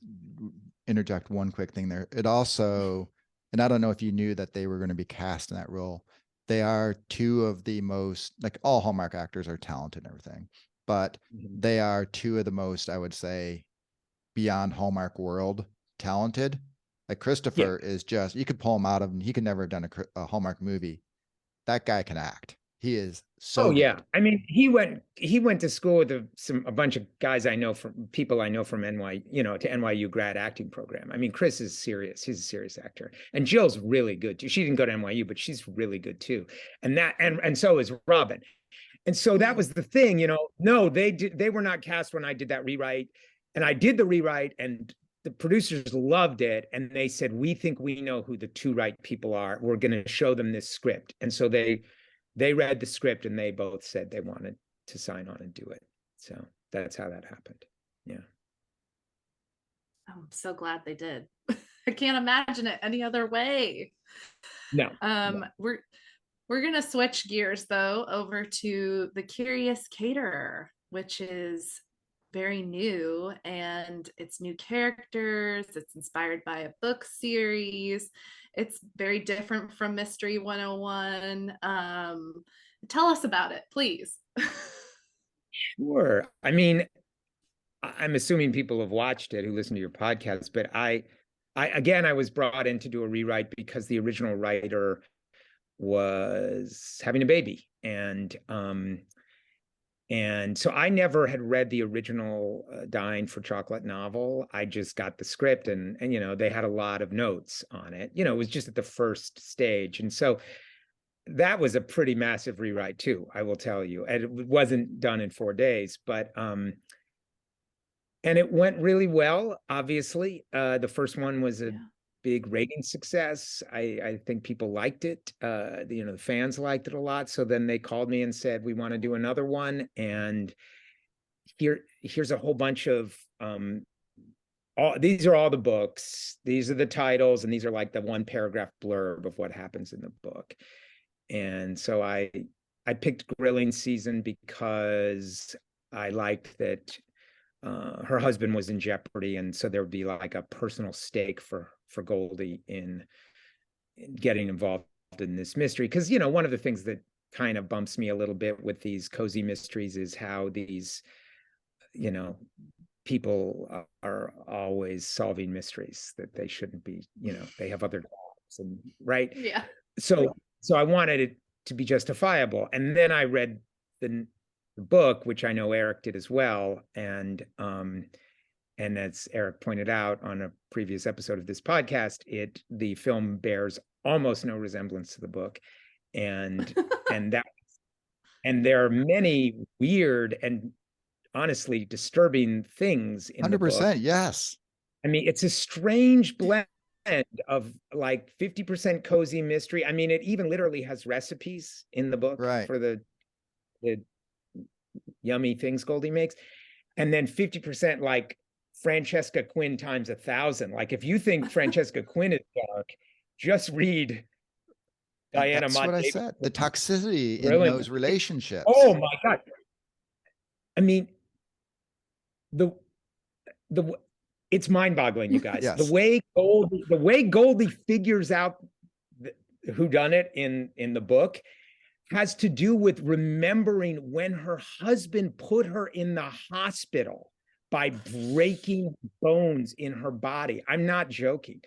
interject one quick thing there. It also, and I don't know if you knew that they were going to be cast in that role. They are two of the most, like, all Hallmark actors are talented and everything, but they are two of the most, I would say, beyond Hallmark world talented. Like Kristoffer is just, you could pull him out of, he could never have done a Hallmark movie. That guy can act. He is so yeah. good. I mean, he went to school with a bunch of guys I know from NYU, to NYU grad acting program. I mean, Chris is serious. He's a serious actor. And Jill's really good too. She didn't go to NYU, but she's really good too. And so is Robin. And so that was the thing, no, they were not cast when I did that rewrite. And I did the rewrite and the producers loved it. And they said, we think we know who the two right people are. We're going to show them this script. And so they read the script and they both said they wanted to sign on and do it. So that's how that happened. Yeah. I'm so glad they did. I can't imagine it any other way. No. We're going to switch gears though over to the Curious Caterer, which is very new, and it's new characters. It's inspired by a book series. It's very different from Mystery 101. Tell us about it, please. Sure. I mean, I'm assuming people have watched it who listen to your podcast, but I was brought in to do a rewrite because the original writer was having a baby. And so I never had read the original Dying for Chocolate novel. I just got the script and they had a lot of notes on it. It was just at the first stage. And so that was a pretty massive rewrite too, I will tell you. And it wasn't done in 4 days, but and it went really well, obviously. The first one was a big rating success. I think people liked it. The fans liked it a lot. So then they called me and said, we want to do another one. And here's a whole bunch of these are all the books. These are the titles, and these are like the 1 paragraph blurb of what happens in the book. And so I picked Grilling Season because I liked that her husband was in jeopardy, and so there would be like a personal stake for Goldie in getting involved in this mystery. Because one of the things that kind of bumps me a little bit with these cozy mysteries is how these people are always solving mysteries that they shouldn't be. They have other jobs, and right. Yeah. So I wanted it to be justifiable, and then I read the book, which I know Eric did as well, and as Eric pointed out on a previous episode of this podcast, the film bears almost no resemblance to the book, and there are many weird and honestly disturbing things in 100%, the book. Yes. I mean, it's a strange blend of like 50% cozy mystery. I mean, it even literally has recipes in the book for the yummy things Goldie makes, and then 50% like Francesca Quinn times 1,000. Like, if you think Francesca Quinn is dark, just read Diana. That's what I said. The toxicity in those relationships. Oh my God! I mean, it's mind-boggling, you guys. Yes. The way Goldie figures out whodunit in the book has to do with remembering when her husband put her in the hospital by breaking bones in her body. I'm not joking.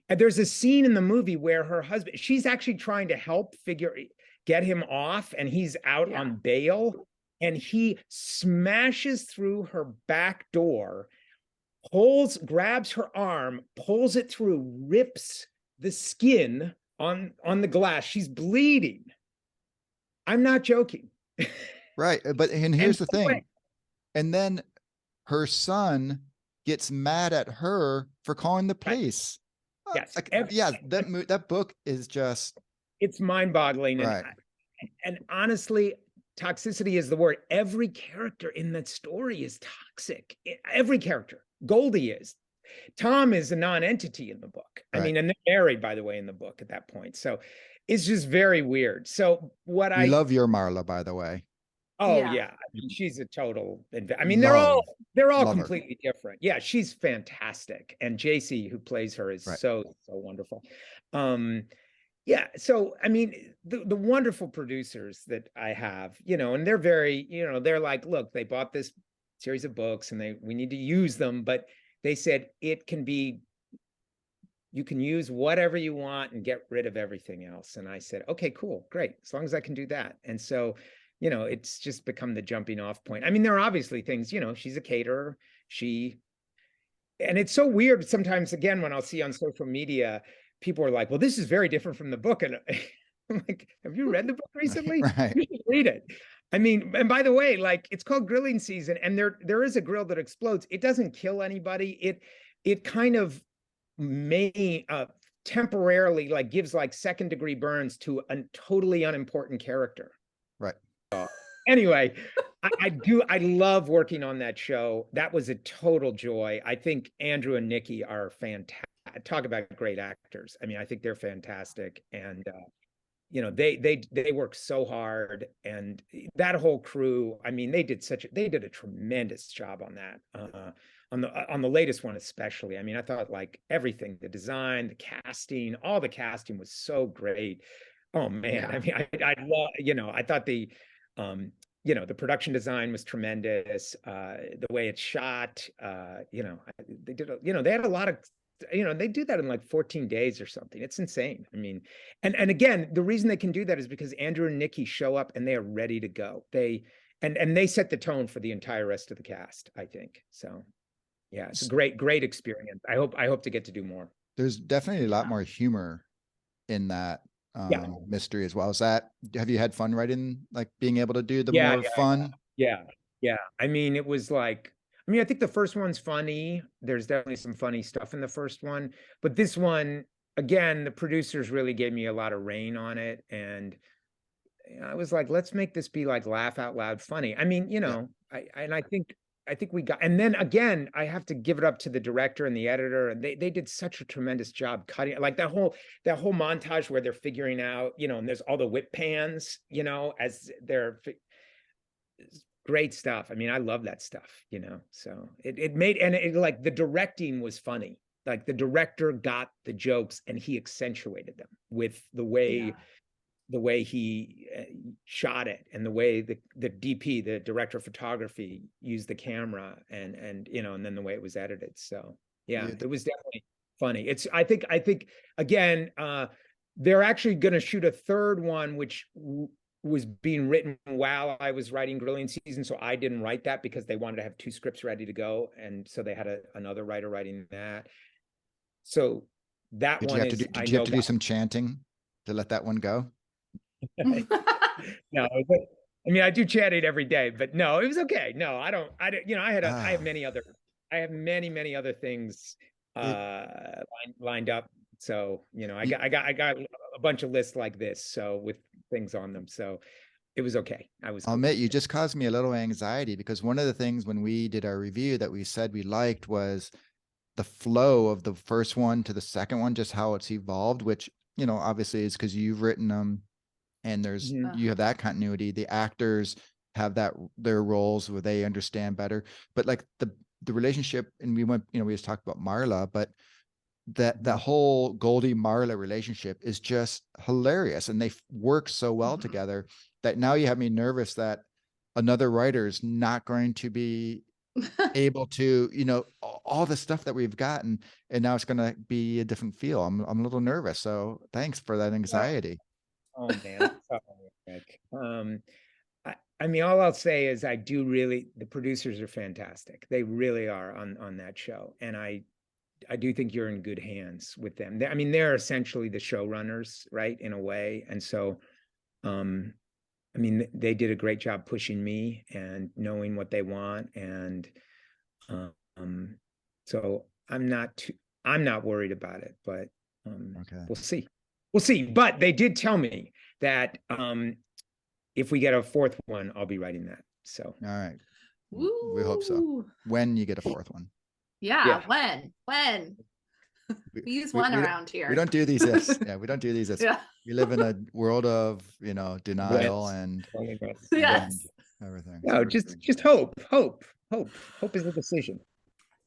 And there's a scene in the movie where her husband, she's actually trying to help get him off, and he's out on bail, and he smashes through her back door, grabs her arm, pulls it through, rips the skin on the glass. She's bleeding. I'm not joking. Right. And here's the thing. And then her son gets mad at her for calling the police. Yes. That book is just, it's mind-boggling. Right. And honestly, toxicity is the word. Every character in that story is toxic. Every character. Goldie is. Tom is a non-entity in the book. Right. I mean, and they're married, by the way, in the book at that point. So it's just very weird. So what I love your Marla, by the way. Oh yeah. I mean, she's a total. I mean, they're all completely different. Yeah, she's fantastic, and JC, who plays her, is so wonderful. Yeah. So I mean, the wonderful producers that I have, and they're very, they're like, look, they bought this series of books, and we need to use them, but they said you can use whatever you want and get rid of everything else. And I said, okay, cool, great, as long as I can do that. And so, it's just become the jumping off point. I mean, there are obviously things, she's a caterer. And it's so weird sometimes, again, when I'll see on social media, people are like, well, this is very different from the book. And I'm like, have you read the book recently? Right. You should read it. I mean, and by the way, like, it's called grilling season, and there is a grill that explodes. It doesn't kill anybody. It kind of may temporarily like gives like second-degree burns to a totally unimportant character. Right. Anyway, I love working on that show. That was a total joy. I think Andrew and Nikki are fantastic. Talk about great actors. I mean, I think they're fantastic. And they work so hard, and that whole crew, I mean, they did a tremendous job on that. On the latest one especially. I mean, I thought like everything, the design, the casting, all the casting was so great. Oh man, yeah. I mean, I love, I thought the production design was tremendous. The way it's shot, they did, they had a lot of, they do that in like 14 days or something. It's insane. I mean, and again, the reason they can do that is because Andrew and Nikki show up and they are ready to go. They set the tone for the entire rest of the cast, I think. So yeah, it's a great experience. I hope to get to do more. There's definitely a lot more humor in that mystery as well. Have you had fun writing, like being able to do the more fun? Yeah. I mean, it was like, I think the first one's funny. There's definitely some funny stuff in the first one, but this one, again, the producers really gave me a lot of rein on it. And I was like, let's make this be like laugh out loud funny. I mean, I think we got, and then again, I have to give it up to the director and the editor, and they did such a tremendous job cutting, like that whole montage where they're figuring out, and there's all the whip pans, as they're great stuff. I mean, I love that stuff, so it made, and it like the directing was funny. Like the director got the jokes and he accentuated them with the way he shot it, and the way the DP, the director of photography, used the camera, and then the way it was edited. So yeah, it was definitely funny. I think again, they're actually going to shoot a third one, which was being written while I was writing Grilling Season. So I didn't write that because they wanted to have 2 scripts ready to go. And so they had another writer writing that. So that one is, did you have to do some chanting to let that one go? No, I mean, I do chanting every day, but no, it was okay. No, I have many other things lined up. So, I got a bunch of lists like this, so with things on them. So it was okay. I'll admit, you just caused me a little anxiety, because one of the things when we did our review that we said we liked was the flow of the first one to the second one, just how it's evolved, which, obviously is because you've written them. And you have that continuity. The actors have their roles where they understand better. But like the relationship, and we just talked about Marla, but that whole Goldie Marla relationship is just hilarious, and they work so well together that now you have me nervous that another writer is not going to be able to, all the stuff that we've gotten, and now it's going to be a different feel. I'm a little nervous. So thanks for that anxiety. Oh man, I mean, all I'll say is the producers are fantastic. They really are on that show. And I do think you're in good hands with them. I mean, they're essentially the showrunners, right, in a way. And so, I mean, they did a great job pushing me and knowing what they want. And so I'm not worried about it, but Okay. we'll see. We'll see. But they did tell me that if we get a fourth one, I'll be writing that. So All right. Woo. We hope so. When you get a fourth one. Yeah. When? We use one around here. We don't do these ifs. Yeah, we don't do these ifs. Yeah. We live in a world of, denial and Yes. everything. No, just hope is a decision.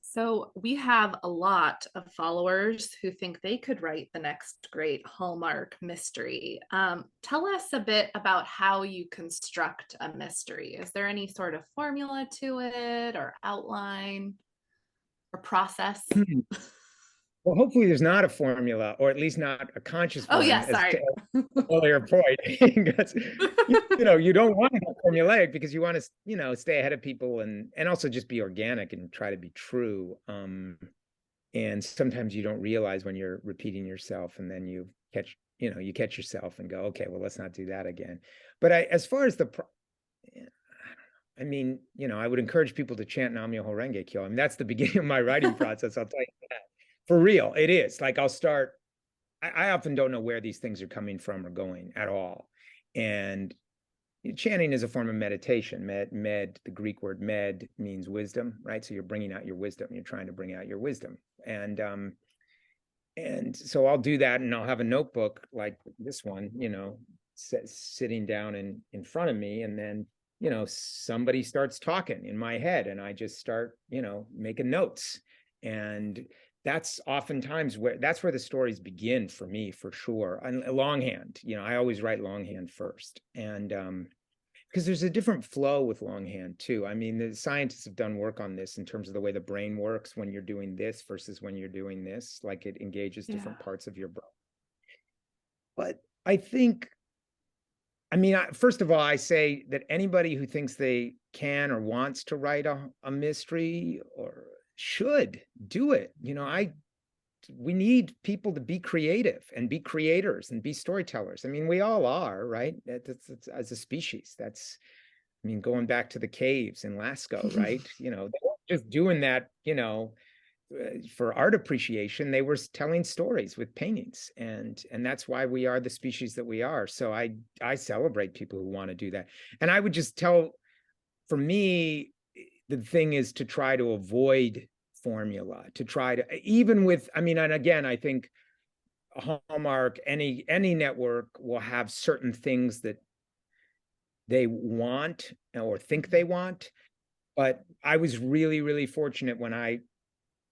So we have a lot of followers who think they could write the next great Hallmark mystery. Tell us a bit about how you construct a mystery. Is there any sort of formula to it, or outline, or process? Well, hopefully there's not a formula, or at least not a conscious one. Oh yeah, sorry. Earlier point. Because, you don't want to have formulaic, because you want to, stay ahead of people and also just be organic and try to be true. And sometimes you don't realize when you're repeating yourself, and then you catch yourself and go, okay, well, let's not do that again. But as far as I mean, I would encourage people to chant Nam-myoho Renge Kyo. I mean, that's the beginning of my writing process. I'll tell you that. For real, it is. Like, I'll start, I often don't know where these things are coming from or going at all. And chanting is a form of meditation. Med, the Greek word med means wisdom, right? So you're bringing out your wisdom. You're trying to bring out your wisdom. And so I'll do that, and I'll have a notebook like this one, sitting down in front of me. And then, somebody starts talking in my head, and I just start, making notes. And that's oftentimes where the stories begin for me, for sure. And longhand, I always write longhand first. And because there's a different flow with longhand too. I mean, the scientists have done work on this in terms of the way the brain works when you're doing this versus when you're doing this. Like, it engages different parts of your brain. But I think, first of all, I say that anybody who thinks they can or wants to write a mystery or should do it. We need people to be creative and be creators and be storytellers. I mean, we all are, right? That's as a species. Going back to the caves in Lascaux, right? They weren't just doing that, for art appreciation. They were telling stories with paintings, and that's why we are the species that we are. So I celebrate people who want to do that. And I would just tell, for me, the thing is to try to avoid formula, to try to, even with, and again, I think Hallmark, any network will have certain things that they want or think they want. But I was really, really fortunate when I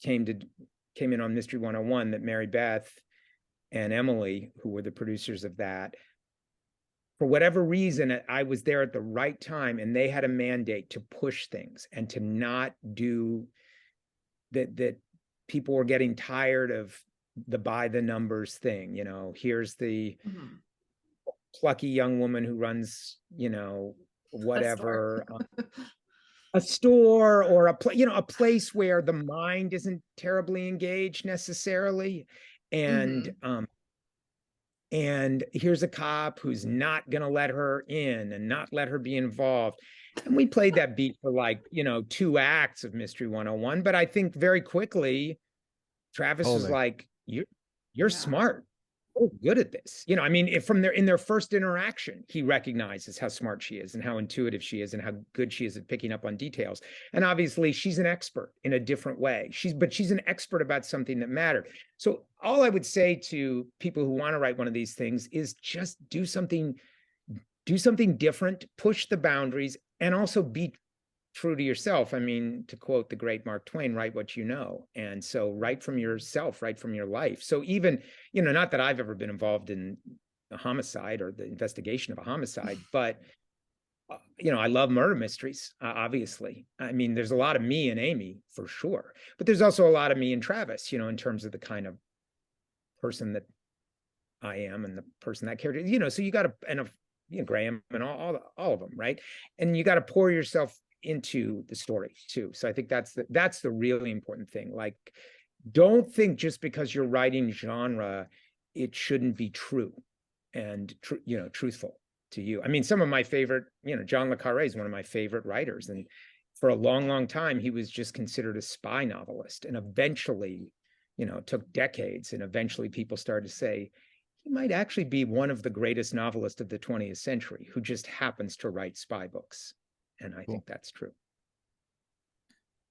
came in on Mystery 101 that Mary Beth and Emily, who were the producers of that, for whatever reason, I was there at the right time, and they had a mandate to push things and to not do that. People were getting tired of the by the numbers thing. Here's the plucky young woman who runs, whatever, a store or a place where the mind isn't terribly engaged necessarily. And and here's a cop who's not going to let her in and not let her be involved. And we played that beat for 2 acts of Mystery 101. But I think very quickly, Travis was like, you're smart. Oh, good at this. If in their first interaction, he recognizes how smart she is and how intuitive she is and how good she is at picking up on details. And obviously she's an expert in a different way. But she's an expert about something that mattered. So all I would say to people who want to write one of these things is just do something different, push the boundaries, and also be true to yourself. To quote the great Mark Twain, write what you know. And so write from yourself, write from your life. So even, not that I've ever been involved in a homicide or the investigation of a homicide, but, I love murder mysteries, obviously. There's a lot of me and Amy, for sure. But there's also a lot of me and Travis, in terms of the kind of person that I am and the person that character, so you got to, and Graham and all of them, right? And you got to pour yourself into the story too. So I think that's the really important thing. Like, don't think just because you're writing genre, it shouldn't be true and truthful to you. I mean, some of my favorite, John le Carré is one of my favorite writers, and for a long, long time, he was just considered a spy novelist, and eventually, it took decades, and eventually people started to say he might actually be one of the greatest novelists of the 20th century who just happens to write spy books. And I think that's true.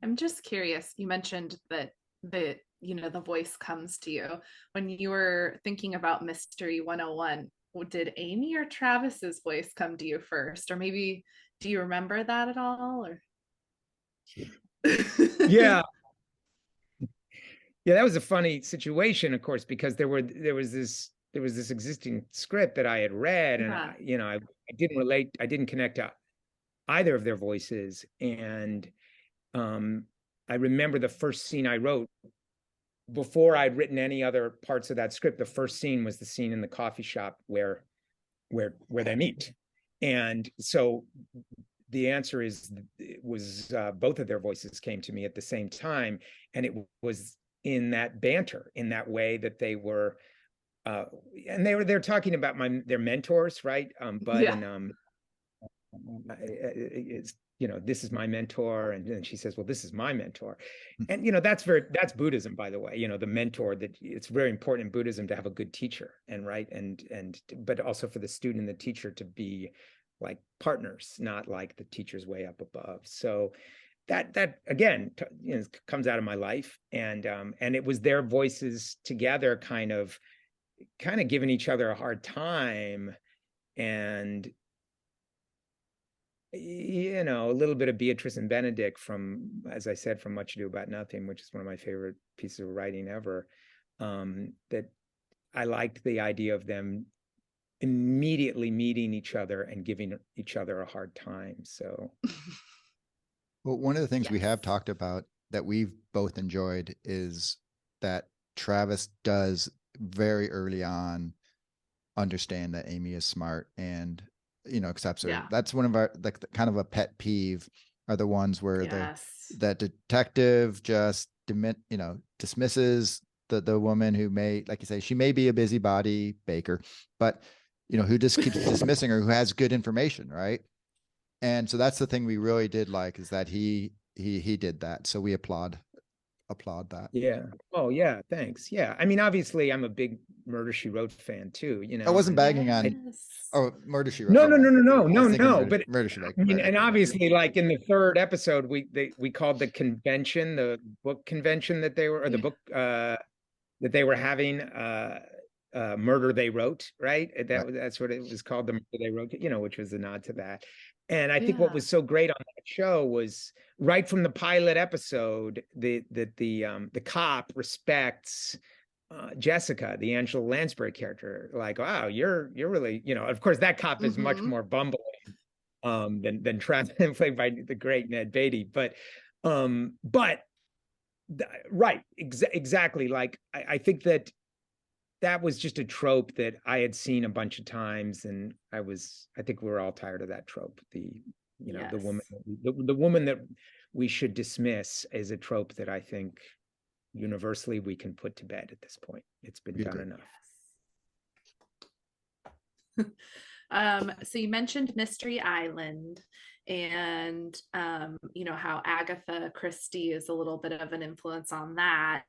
I'm just curious. You mentioned that the voice comes to you when you were thinking about Mystery 101. Did Amy or Travis's voice come to you first, or maybe do you remember that at all? Or yeah, that was a funny situation, of course, because there was this existing script that I had read, and I didn't relate, I didn't connect to either of their voices, and I remember the first scene I wrote before I'd written any other parts of that script. The first scene was the scene in the coffee shop where they meet, and so the answer is it was both of their voices came to me at the same time, and it was in that banter, in that way that they were, and they're talking about their mentors, right? Bud and it's, this is my mentor, and then she says, well, this is my mentor, and that's Buddhism, by the way. The mentor, that it's very important in Buddhism to have a good teacher, and right, and but also for the student and the teacher to be like partners, not like the teacher's way up above. So that again comes out of my life, and it was their voices together kind of giving each other a hard time, and a little bit of Beatrice and Benedict from, as I said, from Much Ado About Nothing, which is one of my favorite pieces of writing ever. That I liked the idea of them immediately meeting each other and giving each other a hard time. So, well, one of the things we have talked about that we've both enjoyed is that Travis does very early on understand that Amy is smart and accepts her. Yeah. That's one of our kind of a pet peeve, are the ones where that detective just dismisses the woman who may, like you say, she may be a busybody baker, but who just keeps dismissing her, who has good information, right? And so that's the thing we really did like, is that he did that. So we applaud that. Yeah. Oh yeah, thanks. Yeah, I mean, obviously I'm a big Murder, She Wrote fan too, I wasn't bagging on Murder, She Wrote. No, but Murder, She Wrote. I mean, and obviously, like in the third episode, we called the convention, the book convention that they were, or the book that they were having, Murder They Wrote, right? That's what it was called, the Murder They Wrote, which was a nod to that. And I think what was so great on that show was right from the pilot episode, the cop respects Jessica, the Angela Lansbury character. Like, wow, you're really, of course that cop is much more bumbling than Travis, played by the great Ned Beatty. But right, exactly. Like, I think that was just a trope that I had seen a bunch of times, and I think we were all tired of that trope. The woman that we should dismiss is a trope that I think universally we can put to bed at this point. It's been done enough. So you mentioned Mystery Island, and how Agatha Christie is a little bit of an influence on that.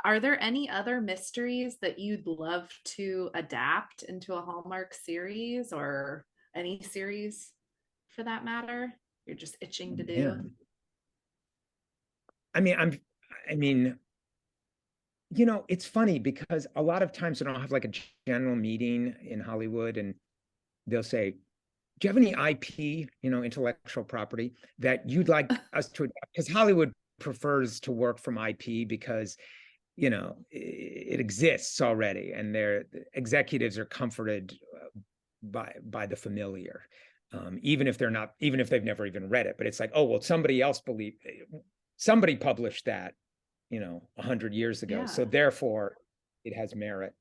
Are there any other mysteries that you'd love to adapt into a Hallmark series, or any series for that matter? You're just itching to do? Yeah. I mean, it's funny because a lot of times when I'll have like a general meeting in Hollywood, and they'll say, do you have any IP, intellectual property that you'd like us to adapt? Because Hollywood prefers to work from IP because it exists already, and their executives are comforted by the familiar, even if they've never even read it. But it's like, oh well, somebody published that 100 years ago, so therefore it has merit.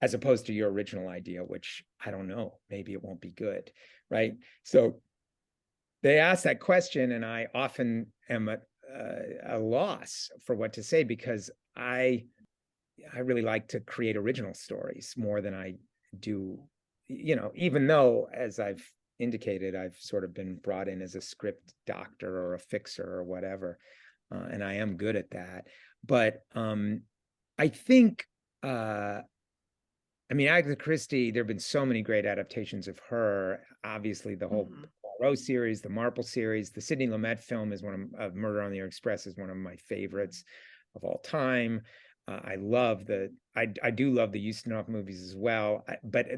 as opposed to your original idea, which I don't know, maybe it won't be good, right? So they ask that question, and I often am at a loss for what to say, because I really like to create original stories more than I do, even though, as I've indicated, I've sort of been brought in as a script doctor or a fixer or whatever, and I am good at that. But I think, Agatha Christie, there have been so many great adaptations of her. Obviously, the whole Poirot series, the Marple series, the Sidney Lumet film is of Murder on the Orient Express is one of my favorites of all time. I do love the Ustinov movies as well. But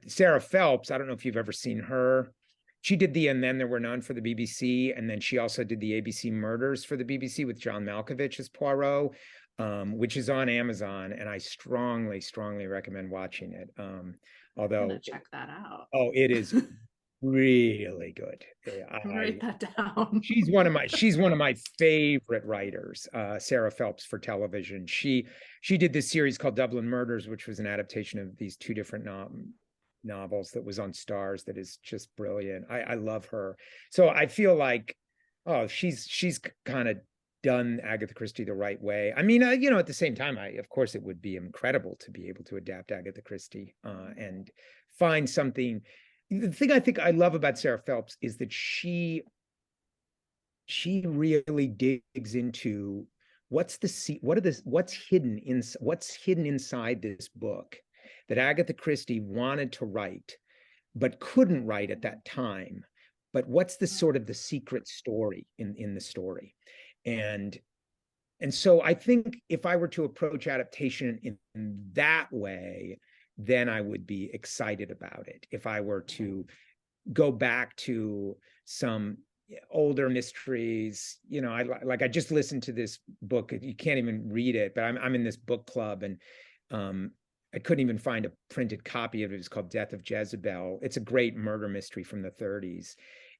Sarah Phelps, I don't know if you've ever seen her. She did the And Then There Were None for the BBC, and then she also did the ABC Murders for the BBC with John Malkovich as Poirot, which is on Amazon, and I strongly, strongly recommend watching it. Although, I'm gonna check that out. Oh, it is really good. Write that down. She's one of my favorite writers, Sarah Phelps, for television. She did this series called Dublin Murders, which was an adaptation of these two different novels that was on Starz, that is just brilliant. I love her. So I feel like, she's kind of done Agatha Christie the right way. At the same time, of course, it would be incredible to be able to adapt Agatha Christie and find something. The thing I think I love about Sarah Phelps is that she really digs into what's hidden inside this book that Agatha Christie wanted to write but couldn't write at that time. But what's the sort of the secret story in the story? And so I think if I were to approach adaptation in that way, then I would be excited about it. If I were to go back to some older mysteries, I just listened to this book. You can't even read it, but I'm in this book club, and I couldn't even find a printed copy of it. It's called Death of Jezebel. It's a great murder mystery from the 30s.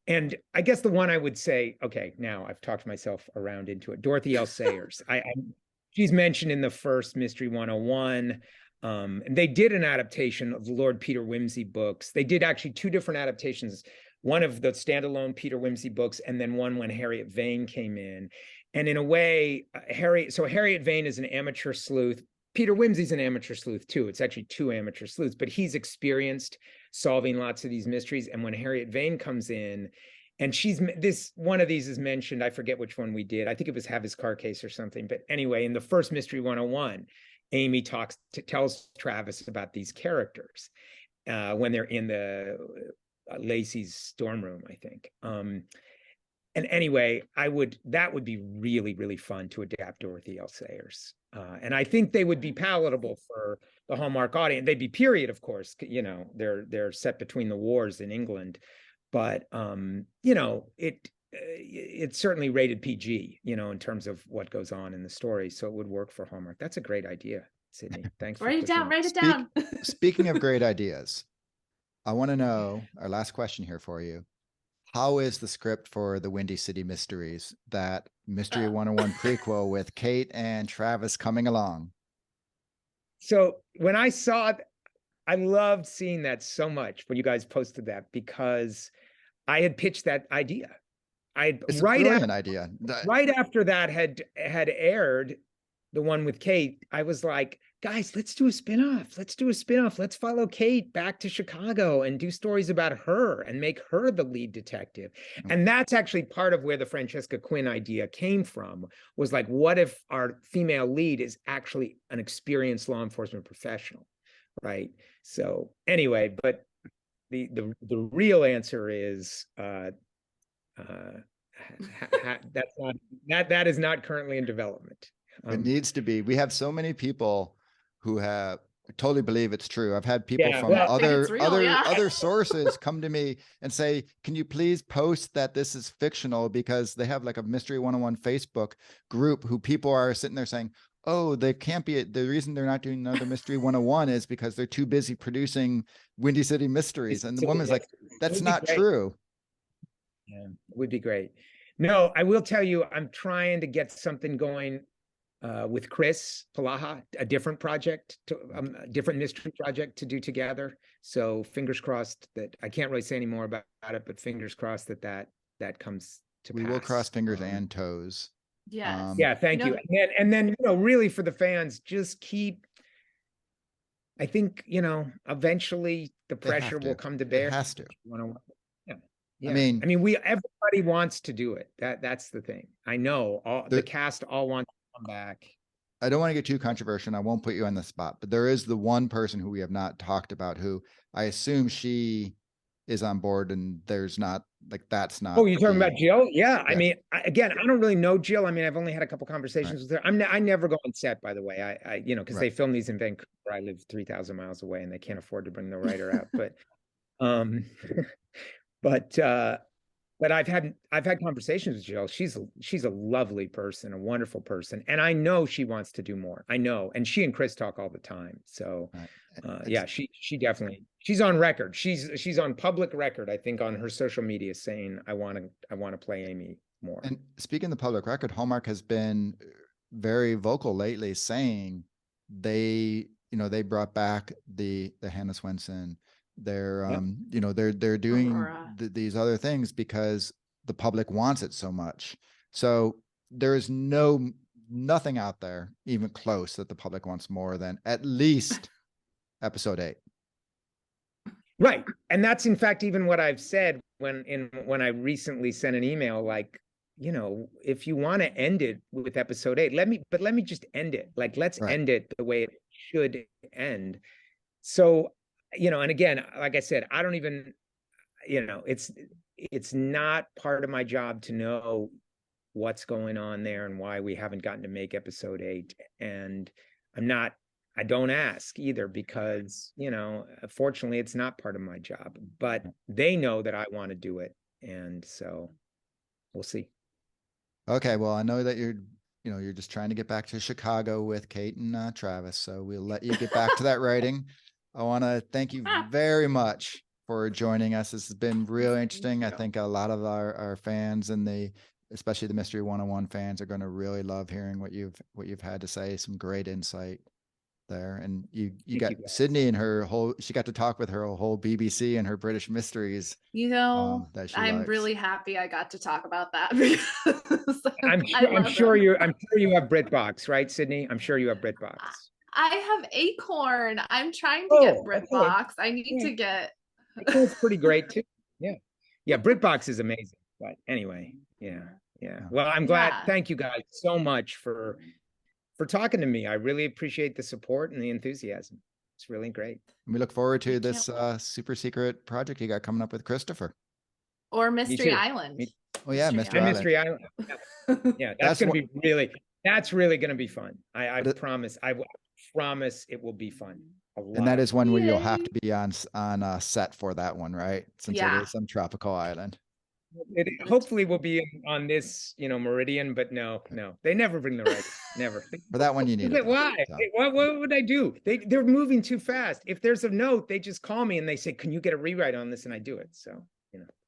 And I guess the one I would say, okay, now I've talked myself around into it. Dorothy L. Sayers. She's mentioned in the first Mystery 101. And they did an adaptation of the Lord Peter Wimsey books. They did actually two different adaptations, one of the standalone Peter Wimsey books, and then one when Harriet Vane came in. And in a way, Harriet Vane is an amateur sleuth. Peter Wimsey's an amateur sleuth too. It's actually two amateur sleuths, but he's experienced solving lots of these mysteries. And when Harriet Vane comes in, and one of these is mentioned, I forget which one we did. I think it was Have His Car Case or something. But anyway, in the first Mystery 101, Amy tells Travis about these characters when they're in the Lacey's dorm room, I think. And anyway, that would be really, really fun to adapt Dorothy L. Sayers. And I think they would be palatable for the Hallmark audience. They'd be period, of course, they're set between the wars in England, but it's certainly rated PG, in terms of what goes on in the story. So it would work for Hallmark. That's a great idea, Sydney. Thanks. Write it down. Speaking of great ideas, I want to know, our last question here for you. How is the script for the Windy City Mysteries, that Mystery 101 prequel with Kate and Travis coming along? So when I saw it, I loved seeing that so much when you guys posted that, because I had pitched that idea. It's a brilliant idea. Right after that had aired, the one with Kate, I was like, guys, let's do a spinoff. Let's follow Kate back to Chicago and do stories about her and make her the lead detective. And that's actually part of where the Francesca Quinn idea came from, was like, what if our female lead is actually an experienced law enforcement professional, right? So anyway, but the real answer is that is not currently in development. It needs to be. We have so many people who have totally believe it's true. I've had people from other sources come to me and say, can you please post that this is fictional, because they have like a Mystery 101 Facebook group who people are sitting there saying, oh, they can't be, the reason they're not doing another Mystery 101 is because they're too busy producing Windy City Mysteries. And the woman's like, that's not true. Yeah, it would be great. No, I will tell you, I'm trying to get something going with Chris Polaha, a different project, a different mystery project to do together. So fingers crossed that I can't really say any more about it, but fingers crossed that comes to We pass. will cross fingers and toes. Yes. Yeah, thank you. And then, really for the fans, just keep, I think, eventually the pressure will come to bear. It has to. Yeah. I mean, everybody wants to do it. That's the thing. I know the cast all wants to come back. I don't want to get too controversial. I won't put you on the spot, but there is the one person who we have not talked about who I assume she is on board, and there's not, like, that's not. Oh, you're talking about Jill? Yeah. Yeah. I mean, again, I don't really know Jill. I mean, I've only had a couple conversations with her. I never go on set, by the way. I because they film these in Vancouver. I live 3,000 miles away, and they can't afford to bring the writer out. But I've had conversations with Jill. She's a lovely person, a wonderful person, and I know she wants to do more. I know, and she and Chris talk all the time. So, yeah, she definitely, she's on record. She's on public record, I think, on her social media saying, I want to play Amy more. And speaking of the public record, Hallmark has been very vocal lately, saying they brought back the Hannah Swenson. They're they're doing these other things because the public wants it so much. So there is nothing out there even close that the public wants more than at least episode 8. Right. And that's in fact even what I've said when I recently sent an email, like, if you want to end it with episode 8, let me just end it. Like, let's end it the way it should end. So, and again, like I said, I don't even, it's not part of my job to know what's going on there and why we haven't gotten to make episode 8. And I don't ask either because, fortunately it's not part of my job, but they know that I want to do it. And so we'll see. Okay. Well, I know that you're just trying to get back to Chicago with Kate and Travis. So we'll let you get back to that writing. I want to thank you very much for joining us. This has been really interesting. I think a lot of our fans and especially the Mystery 101 fans are going to really love hearing what you've had to say. Some great insight there. And you got Sydney and she got to talk with her whole BBC and her British mysteries. That I'm really happy I got to talk about that because I'm sure you have BritBox, right, Sydney? I'm sure you have BritBox. I have Acorn. I'm trying to get BritBox. Okay. I need to get. Acorn's pretty great too. Yeah. BritBox is amazing. But anyway, yeah. Well, I'm glad. Yeah. Thank you guys so much for talking to me. I really appreciate the support and the enthusiasm. It's really great. And we look forward to this super secret project you got coming up with Kristoffer. Or Mystery Island. Oh yeah, Mystery Island. Mystery Island. Yeah, that's going to be really. That's really going to be fun. I promise. I promise it will will be fun. And that is one where you'll have to be on set for that one, right? Since it is some tropical island. It hopefully will be on this, Meridian, but no, they never bring the rights. Never. For that one, you need it. Why? What would I do? They're moving too fast. If there's a note, they just call me and they say, "Can you get a rewrite on this?" And I do it. So,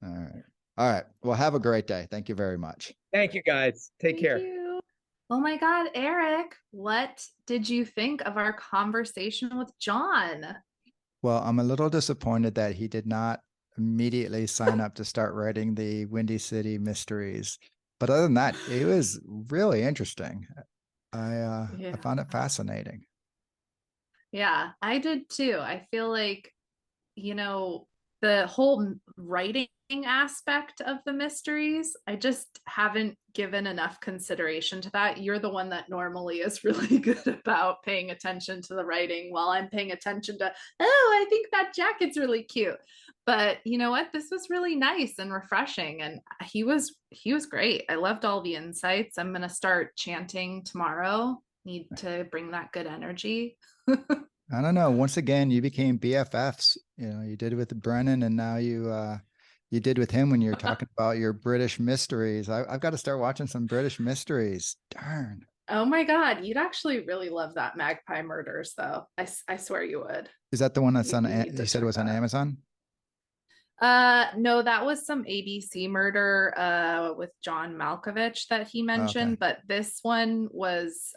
All right. Well, have a great day. Thank you very much. Thank you, guys. Take care. You. Oh my God, Eric, what did you think of our conversation with John? Well, I'm a little disappointed that he did not immediately sign up to start writing the Windy City mysteries. But other than that, it was really interesting. I found it fascinating. Yeah, I did too. I feel like, the whole writing aspect of the mysteries, I just haven't given enough consideration to that. You're the one that normally is really good about paying attention to the writing while I'm paying attention to, I think that jacket's really cute. But you know what? This was really nice and refreshing. And he was great. I loved all the insights. I'm going to start chanting tomorrow. Need to bring that good energy. I don't know. Once again, you became BFFs. You did it with Brennan, and now you did with him when you're talking about your British mysteries. I've got to start watching some British mysteries. Darn. Oh my God, you'd actually really love that Magpie Murders, though. I swear you would. Is that the one that's on? You said it was on Amazon. No, that was some ABC murder with John Malkovich that he mentioned, but this one was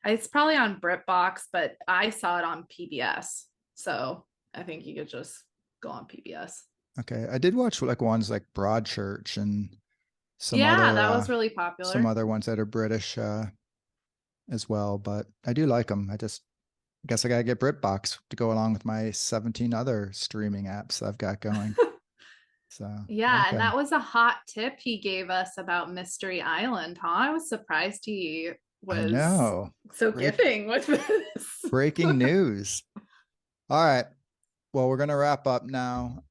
it's probably on BritBox, but I saw it on PBS. So I think you could just go on PBS. Okay. I did watch like ones like Broadchurch and some that was really popular. Some other ones that are British as well, but I do like them. I guess I gotta get BritBox to go along with my 17 other streaming apps I've got going. So yeah, and that was a hot tip he gave us about Mystery Island, huh? I was surprised he was so giving with this. Breaking news. All right. Well, we're gonna wrap up now.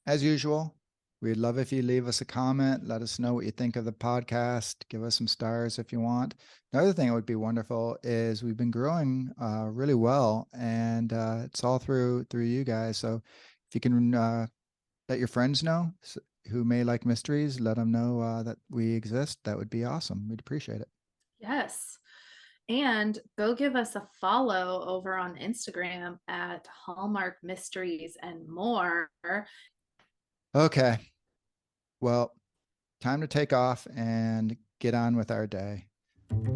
As usual, we'd love if you leave us a comment, let us know what you think of the podcast, give us some stars if you want. Another thing that would be wonderful is we've been growing really well, and it's all through you guys. So if you can let your friends know who may like mysteries, let them know that we exist. That would be awesome. We'd appreciate it. Yes. And go give us a follow over on Instagram at Hallmark Mysteries and More. Okay. Well, time to take off and get on with our day.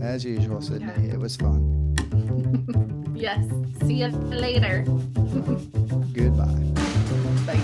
As usual, Sydney, it was fun. Yes. See you later. Goodbye. Bye.